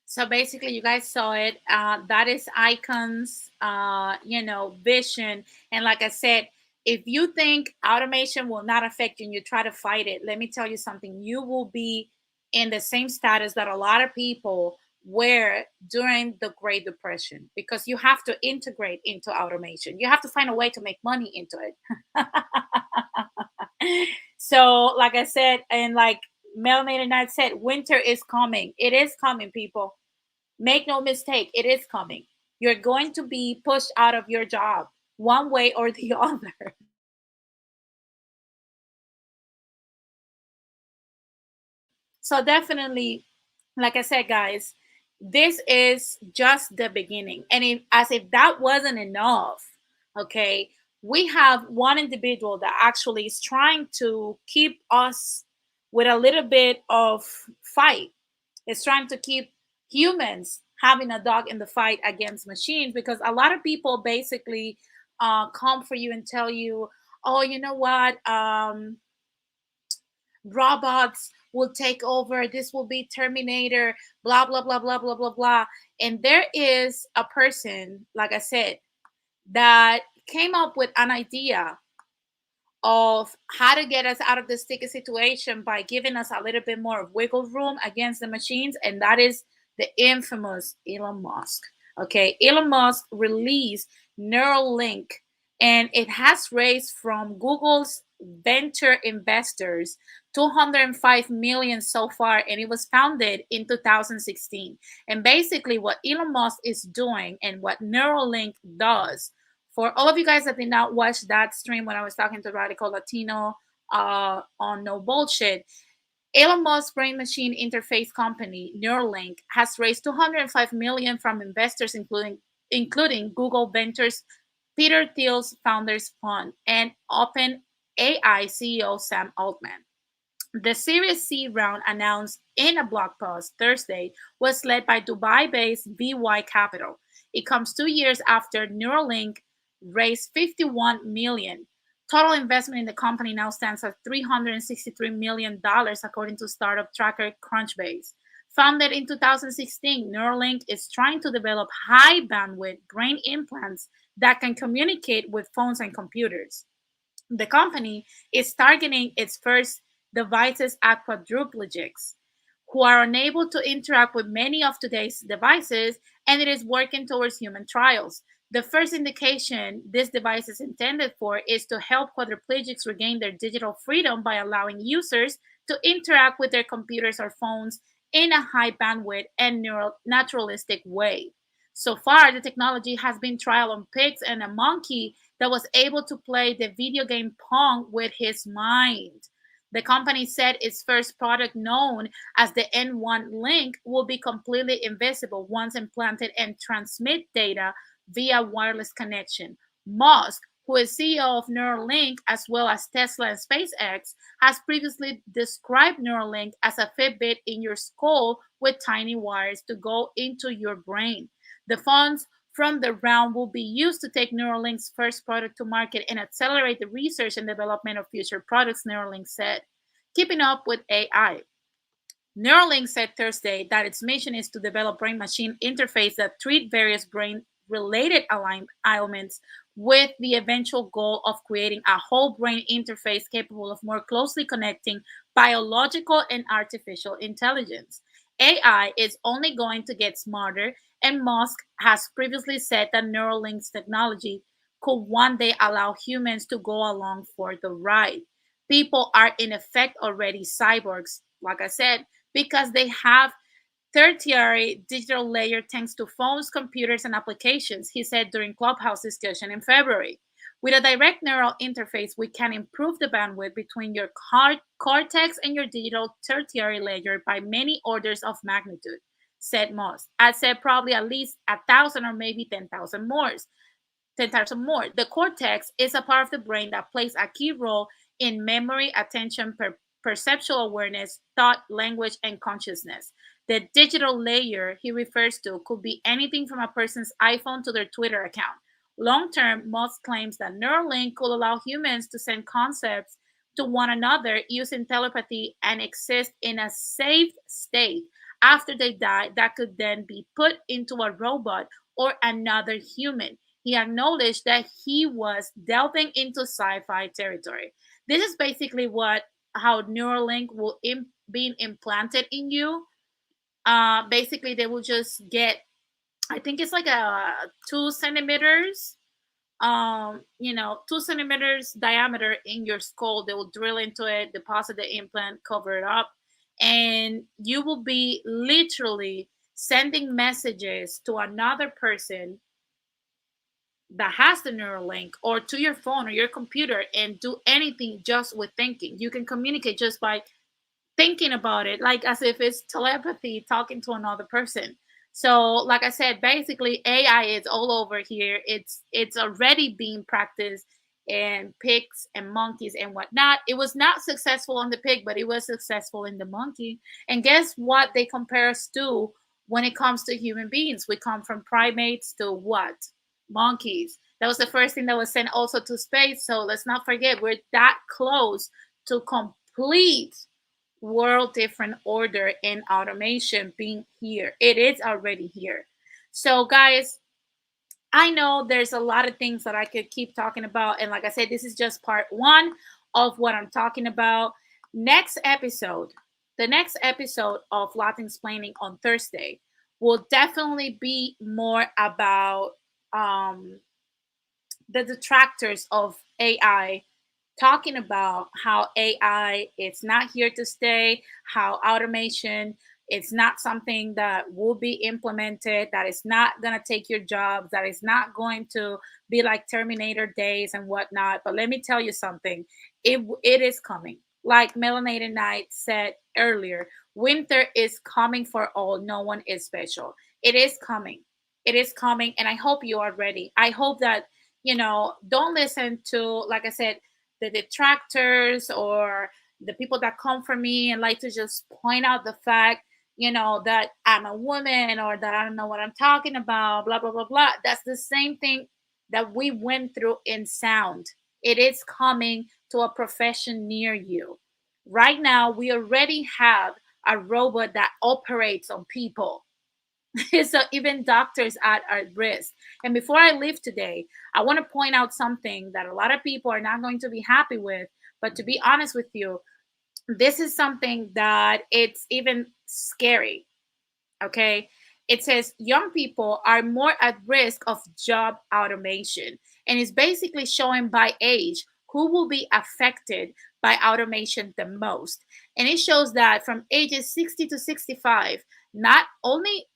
So basically, you guys saw it. That is Icon's, vision. And like I said, if you think automation will not affect you and you try to fight it, let me tell you something. You will be in the same status that a lot of people were during the Great Depression, because you have to integrate into automation. You have to find a way to make money into it. So, like I said, and like Melanated Knight said, winter is coming. It is coming, people. Make no mistake, it is coming. You're going to be pushed out of your job one way or the other. So, definitely, like I said, guys, this is just the beginning. And as if that wasn't enough, okay, we have one individual that actually is trying to keep us with a little bit of fight. It's trying to keep humans having a dog in the fight against machines, because a lot of people basically come for you and tell you, oh, you know what, robots will take over, this will be Terminator, blah blah blah blah blah blah blah. And there is a person, like I said, that came up with an idea of how to get us out of this sticky situation by giving us a little bit more of wiggle room against the machines, and that is the infamous Elon Musk. Okay, Elon Musk released Neuralink, and it has raised from Google's venture investors 205 million so far, and it was founded in 2016. And basically what Elon Musk is doing and what Neuralink does, for all of you guys that did not watch that stream when I was talking to Radical Latino on No Bullshit, Elon Musk's brain machine interface company Neuralink has raised 205 million from investors, including Google Ventures Peter Thiel's Founders Fund and OpenAI CEO Sam Altman. The Series C round, announced in a blog post Thursday, was led by Dubai-based VY Capital. It comes 2 years after Neuralink raised 51 million. Total investment in the company now stands at $363 million, according to startup tracker Crunchbase. Founded in 2016, Neuralink is trying to develop high bandwidth brain implants that can communicate with phones and computers. The company is targeting its first devices at quadriplegics, who are unable to interact with many of today's devices, and it is working towards human trials. The first indication this device is intended for is to help quadriplegics regain their digital freedom by allowing users to interact with their computers or phones in a high bandwidth and naturalistic way. So far, the technology has been trialed on pigs and a monkey that was able to play the video game Pong with his mind. The company said its first product, known as the N1 Link, will be completely invisible once implanted and transmit data via wireless connection. Musk, who is CEO of Neuralink as well as Tesla and SpaceX, has previously described Neuralink as a Fitbit in your skull with tiny wires to go into your brain. The funds from the round will be used to take Neuralink's first product to market and accelerate the research and development of future products, Neuralink said. Keeping up with AI. Neuralink said Thursday that its mission is to develop brain-machine interface that treat various brain-related ailments, with the eventual goal of creating a whole brain interface capable of more closely connecting biological and artificial intelligence. AI is only going to get smarter, and Musk has previously said that Neuralink's technology could one day allow humans to go along for the ride. People are in effect already cyborgs, like I said, because they have tertiary digital layer thanks to phones, computers, and applications, he said during Clubhouse discussion in February. With a direct neural interface, we can improve the bandwidth between your cortex and your digital tertiary layer by many orders of magnitude, said Moss. I said probably at least 1,000 or maybe 10,000 more. 10,000 more. The cortex is a part of the brain that plays a key role in memory, attention, perceptual awareness, thought, language, and consciousness. The digital layer he refers to could be anything from a person's iPhone to their Twitter account. Long term, Musk claims that Neuralink could allow humans to send concepts to one another using telepathy and exist in a safe state after they die that could then be put into a robot or another human. He acknowledged that he was delving into sci-fi territory. This is basically how Neuralink will be implanted in you. Basically, they will just get, I think it's like a 2 centimeters, 2 centimeters diameter in your skull. They will drill into it, deposit the implant, cover it up, and you will be literally sending messages to another person that has the Neuralink, or to your phone or your computer, and do anything just with thinking. You can communicate just by thinking about it, like as if it's telepathy, talking to another person. So, like I said, basically AI is all over here. It's already being practiced and pigs and monkeys and whatnot. It was not successful on the pig, but it was successful in the monkey. And guess what they compare us to when it comes to human beings? We come from primates to what? Monkeys. That was the first thing that was sent also to space. So let's not forget, we're that close to complete world different order and automation being here. It is already here. So, guys, I know there's a lot of things that I could keep talking about. And like I said, this is just part one of what I'm talking about. Next episode, the next episode of Latin Explaining on Thursday will definitely be more about the detractors of AI, talking about how AI is not here to stay, how automation it's not something that will be implemented, that is not going to take your jobs, that is not going to be like Terminator days and whatnot. But let me tell you something, it is coming. Like Melanated Knight said earlier, winter is coming for all. No one is special. It is coming. It is coming. And I hope you are ready. I hope that, don't listen to, like I said, the detractors or the people that come for me and like to just point out the fact, that I'm a woman or that I don't know what I'm talking about, blah, blah, blah, blah. That's the same thing that we went through in sound. It is coming to a profession near you. Right now, we already have a robot that operates on people. So even doctors are at risk. And before I leave today, I want to point out something that a lot of people are not going to be happy with. But to be honest with you, this is something that it's even scary. Okay. It says young people are more at risk of job automation. And it's basically showing by age who will be affected by automation the most. And it shows that from ages 60 to 65, not only,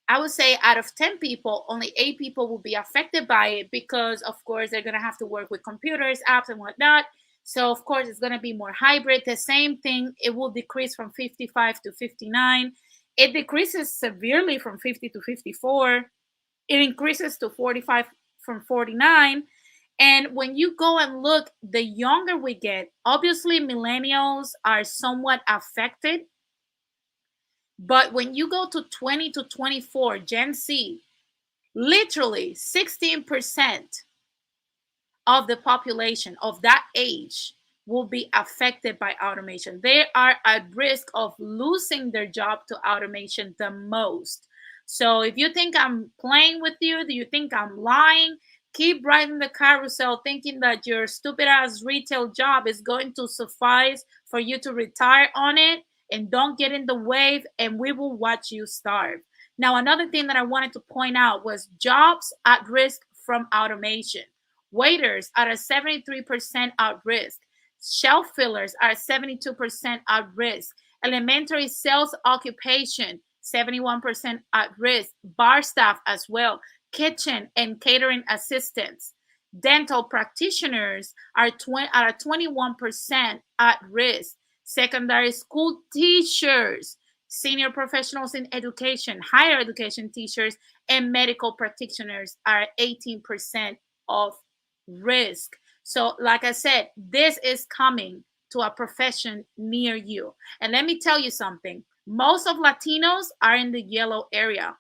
I would say out of 10 people, only 8 people will be affected by it because, of course, they're going to have to work with computers, apps, and whatnot. So, of course, it's going to be more hybrid. The same thing, it will decrease from 55 to 59. It decreases severely from 50 to 54. It increases to 45 from 49. And when you go and look, the younger we get, obviously millennials are somewhat affected. But when you go to 20 to 24, Gen Z, literally 16% of the population of that age will be affected by automation. They are at risk of losing their job to automation the most. So if you think I'm playing with you, do you think I'm lying? Keep riding the carousel thinking that your stupid ass retail job is going to suffice for you to retire on it, and don't get in the wave, and we will watch you starve. Now, another thing that I wanted to point out was jobs at risk from automation. Waiters are at 73% at risk. Shelf fillers are 72% at risk. Elementary sales occupation, 71% at risk. Bar staff as well. Kitchen and catering assistants. Dental practitioners are 21% at risk. Secondary school teachers, senior professionals in education, higher education teachers, and medical practitioners are 18% of risk. So, like I said, this is coming to a profession near you. And let me tell you something. Most of Latinos are in the yellow area.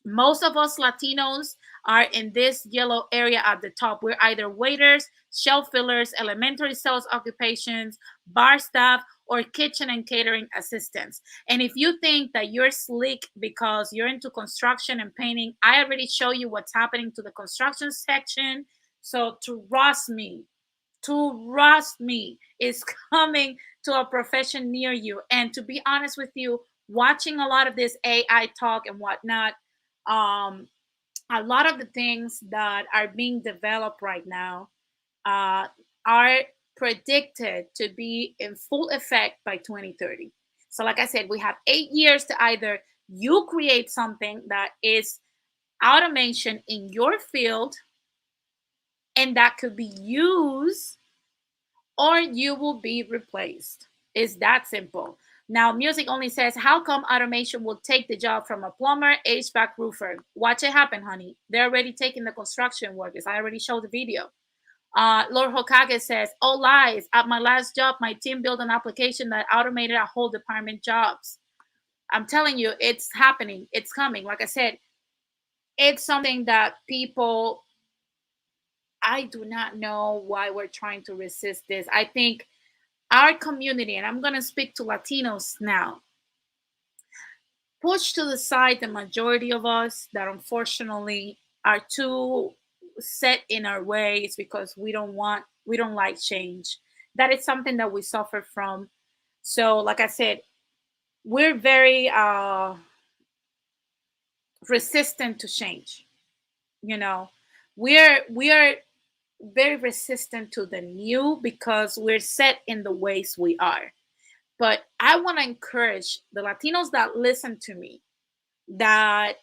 Most of us Latinos are in this yellow area at the top. We're either waiters, shelf fillers, elementary sales occupations, bar staff, or kitchen and catering assistants. And if you think that you're slick because you're into construction and painting, I already show you what's happening to the construction section. So trust me, is coming to a profession near you. And to be honest with you, watching a lot of this AI talk and whatnot, a lot of the things that are being developed right now are predicted to be in full effect by 2030. So, like I said, we have 8 years to either you create something that is automation in your field and that could be used, or you will be replaced. It's that simple. Now, Music Only says, how come automation will take the job from a plumber, HVAC, roofer? Watch it happen, honey. They're already taking the construction workers. I already showed the video. Lord Hokage says, "All lies. At my last job, my team built an application that automated a whole department jobs." I'm telling you, it's happening. It's coming. Like I said, it's something that people, I do not know why we're trying to resist this. I think our community, and I'm going to speak to Latinos now, push to the side the majority of us that unfortunately are too set in our ways because we don't like change. That is something that we suffer from. So, like I said, we're very resistant to change. You know, we are very resistant to the new because we're set in the ways we are. But I want to encourage the Latinos that listen to me that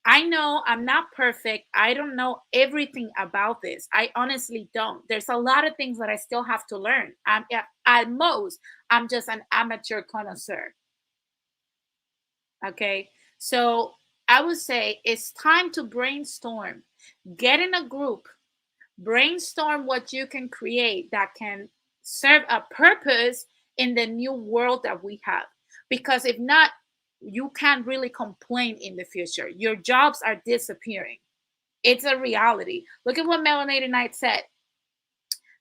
I know I'm not perfect. I don't know everything about this. I honestly don't. There's a lot of things that I still have to learn. At most, I'm just an amateur connoisseur. Okay. So I would say it's time to brainstorm. Get in a group, brainstorm what you can create that can serve a purpose in the new world that we have. Because if not, you can't really complain in the future. Your jobs are disappearing. It's a reality. Look at what Melanated Knight said.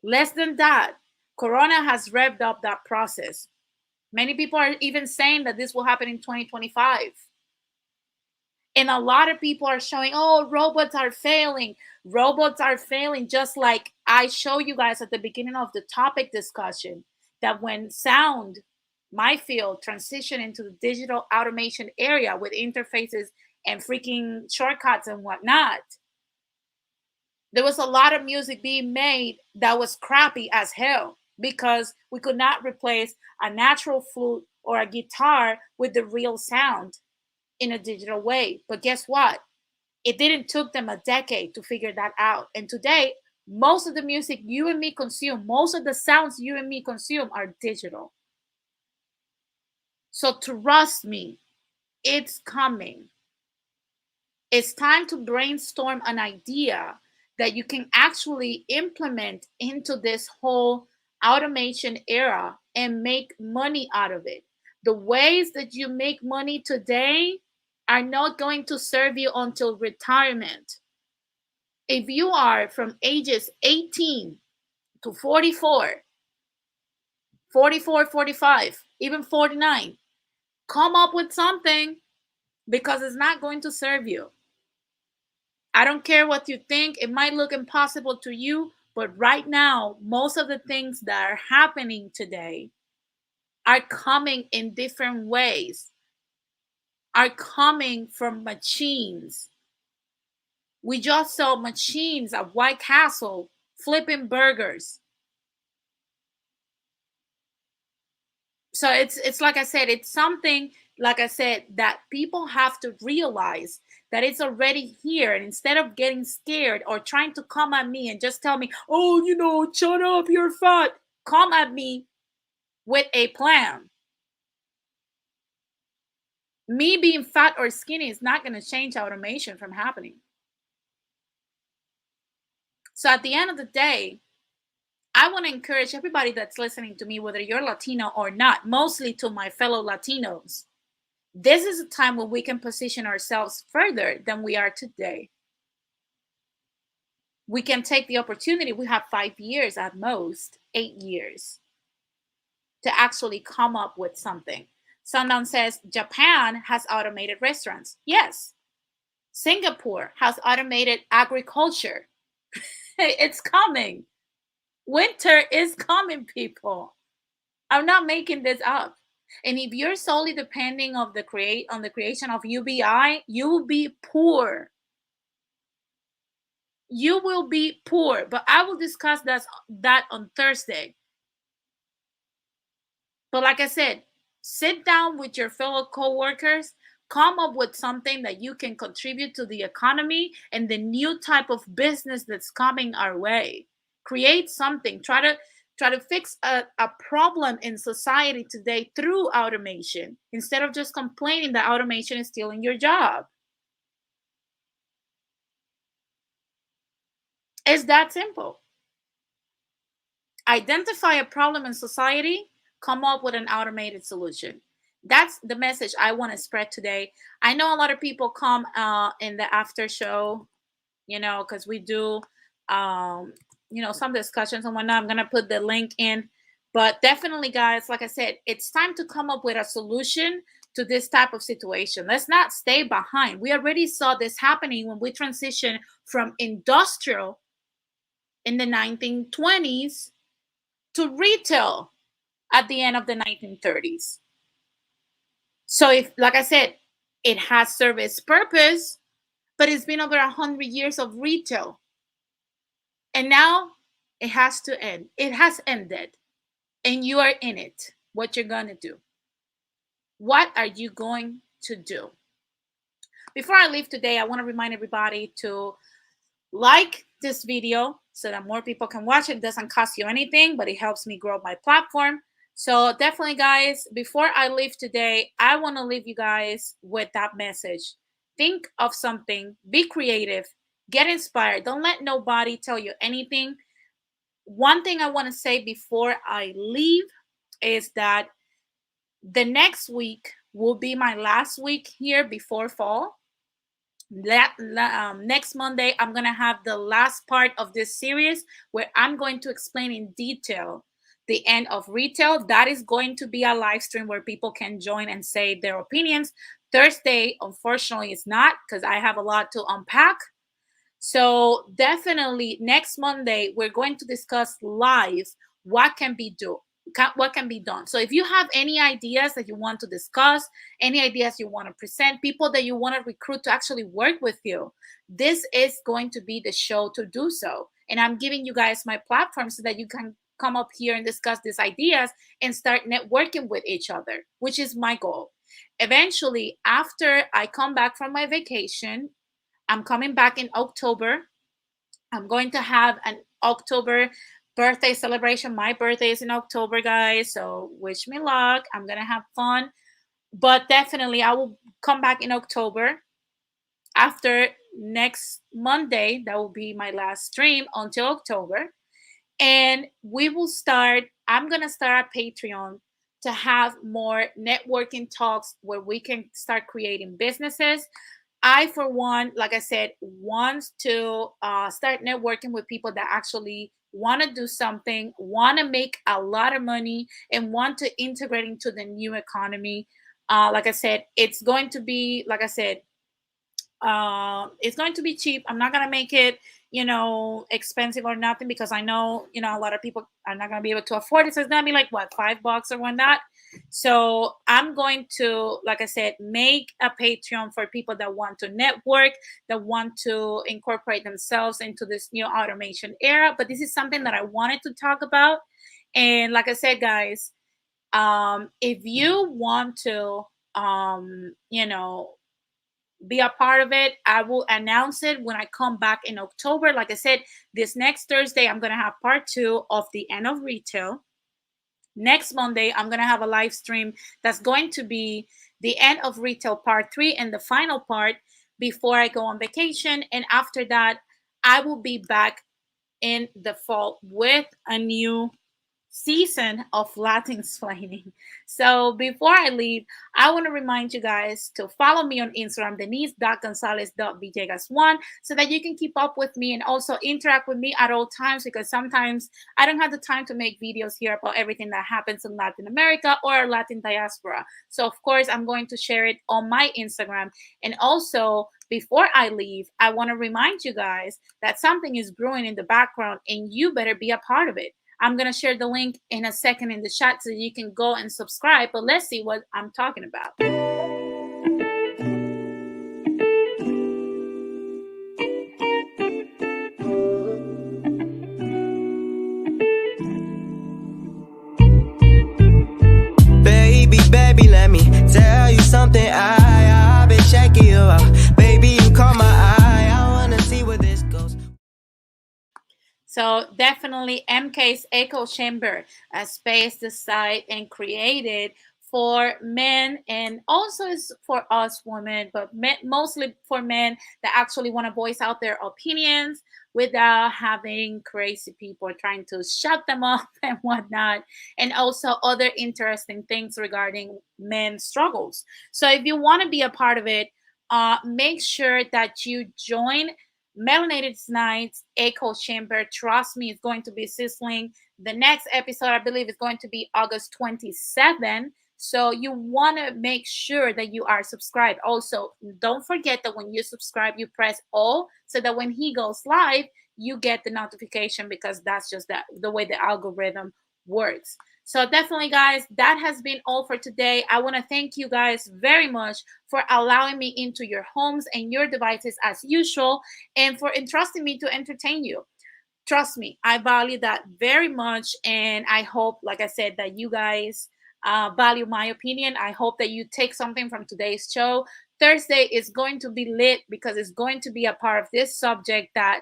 Less than that, Corona has revved up that process. Many people are even saying that this will happen in 2025. And a lot of people are showing, oh, robots are failing. Robots are failing, just like I show you guys at the beginning of the topic discussion, that when sound, my field, transition into the digital automation area with interfaces and freaking shortcuts and whatnot, there was a lot of music being made that was crappy as hell because we could not replace a natural flute or a guitar with the real sound in a digital way. But guess what? It didn't took them a decade to figure that out. And today, most of the music you and me consume, most of the sounds you and me consume are digital. So trust me, it's coming. It's time to brainstorm an idea that you can actually implement into this whole automation era and make money out of it. The ways that you make money today are not going to serve you until retirement. If you are from ages 18 to 44, 44, 45, even 49, come up with something because it's not going to serve you. I don't care what you think. It might look impossible to you, but right now, most of the things that are happening today are coming in different ways, are coming from machines. We just saw machines at White Castle flipping burgers. So it's like I said, it's something, like I said, that people have to realize that it's already here. And instead of getting scared or trying to come at me and just tell me, oh, shut up, you're fat, come at me with a plan. Me being fat or skinny is not going to change automation from happening. So at the end of the day, I want to encourage everybody that's listening to me, whether you're Latino or not, mostly to my fellow Latinos. This is a time when we can position ourselves further than we are today. We can take the opportunity. We have 5 years at most, 8 years, to actually come up with something. Sundown says Japan has automated restaurants. Yes. Singapore has automated agriculture. It's coming. Winter is coming, people. I'm not making this up. And if you're solely depending on the creation of UBI, you will be poor. You will be poor. But I will discuss that on Thursday. But like I said, sit down with your fellow co-workers, come up with something that you can contribute to the economy and the new type of business that's coming our way. Create something. Try to fix a problem in society today through automation instead of just complaining that automation is stealing your job. It's that simple. identify a problem in society, come up with an automated solution. That's the message I want to spread today. I know a lot of people come in the after show, because we do, um, some discussions and whatnot. I'm going to put the link in. But definitely, guys, like I said, it's time to come up with a solution to this type of situation. Let's not stay behind. We already saw this happening when we transitioned from industrial in the 1920s to retail at the end of the 1930s. So if, like I said, it has served its purpose, but it's been over 100 years of retail. And now it has to end. It has ended. And you are in it. What you're going to do. What are you going to do? Before I leave today, I want to remind everybody to like this video so that more people can watch it. It doesn't cost you anything, but it helps me grow my platform. So definitely, guys, before I leave today, I want to leave you guys with that message. Think of something, be creative, get inspired. Don't let nobody tell you anything. One thing I want to say before I leave is that the next week will be my last week here before fall. Next Monday, I'm going to have the last part of this series where I'm going to explain in detail the end of retail. That is going to be a live stream where people can join and say their opinions. Thursday, unfortunately, is not, because I have a lot to unpack. So definitely next Monday, we're going to discuss live what can be done. So if you have any ideas that you want to discuss, any ideas you want to present, people that you want to recruit to actually work with you, this is going to be the show to do so. And I'm giving you guys my platform so that you can come up here and discuss these ideas and start networking with each other, which is my goal. Eventually, after I come back from my vacation, I'm coming back in October. I'm going to have an October birthday celebration. My birthday is in October, guys. So wish me luck. I'm going to have fun. But definitely, I will come back in October. After next Monday, that will be my last stream until October. And I'm going to start a Patreon to have more networking talks where we can start creating businesses. I, for one, like I said, want to start networking with people that actually want to do something, want to make a lot of money, and want to integrate into the new economy. Like I said, it's going to be, like I said, it's going to be cheap. I'm not going to make it, expensive or nothing, because I know, a lot of people are not going to be able to afford it. So it's going to be like, what, $5 or whatnot. So I'm going to, like I said, make a Patreon for people that want to network, that want to incorporate themselves into this new automation era. But this is something that I wanted to talk about. And like I said, guys, if you want to, be a part of it, I will announce it when I come back in October. Like I said, this next Thursday, I'm going to have part 2 of the end of retail. Next Monday, I'm going to have a live stream that's going to be the end of retail part 3 and the final part before I go on vacation. And after that, I will be back in the fall with a new season of Latin explaining. So before I leave, I want to remind you guys to follow me on Instagram, denise.gonzalez.villegas1, so that you can keep up with me and also interact with me at all times, because sometimes I don't have the time to make videos here about everything that happens in Latin America or Latin diaspora. So of course, I'm going to share it on my Instagram. And also, before I leave, I want to remind you guys that something is brewing in the background and you better be a part of it. I'm going to share the link in a second in the chat so you can go and subscribe. But let's see what I'm talking about. Baby, let me tell you something. I've been checking you out. Baby, you caught my eye. I want to see where this goes. So definitely MK's Echo Chamber, a space designed and created for men, and also is for us women, but mostly for men that actually want to voice out their opinions, without having crazy people trying to shut them up and whatnot, and also other interesting things regarding men's struggles. So if you want to be a part of it, make sure that you join Melanated Nights Echo Chamber. Trust me, it's going to be sizzling. The next episode, I believe, is going to be August 27th. So you want to make sure that you are subscribed. Also, don't forget that when you subscribe, you press all so that when he goes live, you get the notification, because that's just the way the algorithm works. So definitely, guys, that has been all for today. I want to thank you guys very much for allowing me into your homes and your devices as usual, and for entrusting me to entertain you. Trust me, I value that very much, and I hope, like I said, that you guys value my opinion. I hope that you take something from today's show. Thursday is going to be lit because it's going to be a part of this subject that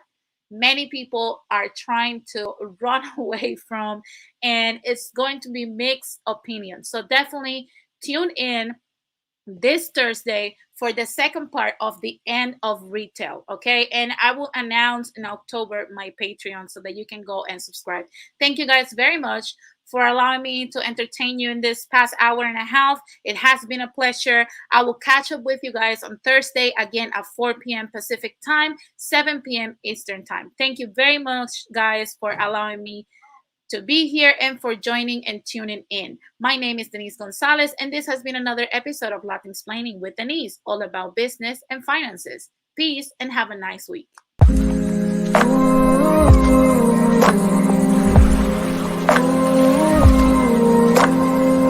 many people are trying to run away from, and it's going to be mixed opinions. So definitely tune in this Thursday for the second part of the end of retail. Okay. And I will announce in October my Patreon so that you can go and subscribe. Thank you guys very much for allowing me to entertain you in this past hour and a half. It has been a pleasure. I will catch up with you guys on Thursday again at 4 p.m. Pacific time, 7 p.m. Eastern time. Thank you very much, guys, for allowing me to be here and for joining and tuning in. My name is Denise Gonzalez, and this has been another episode of Latin Explaining with Denise, all about business and finances. Peace and have a nice week.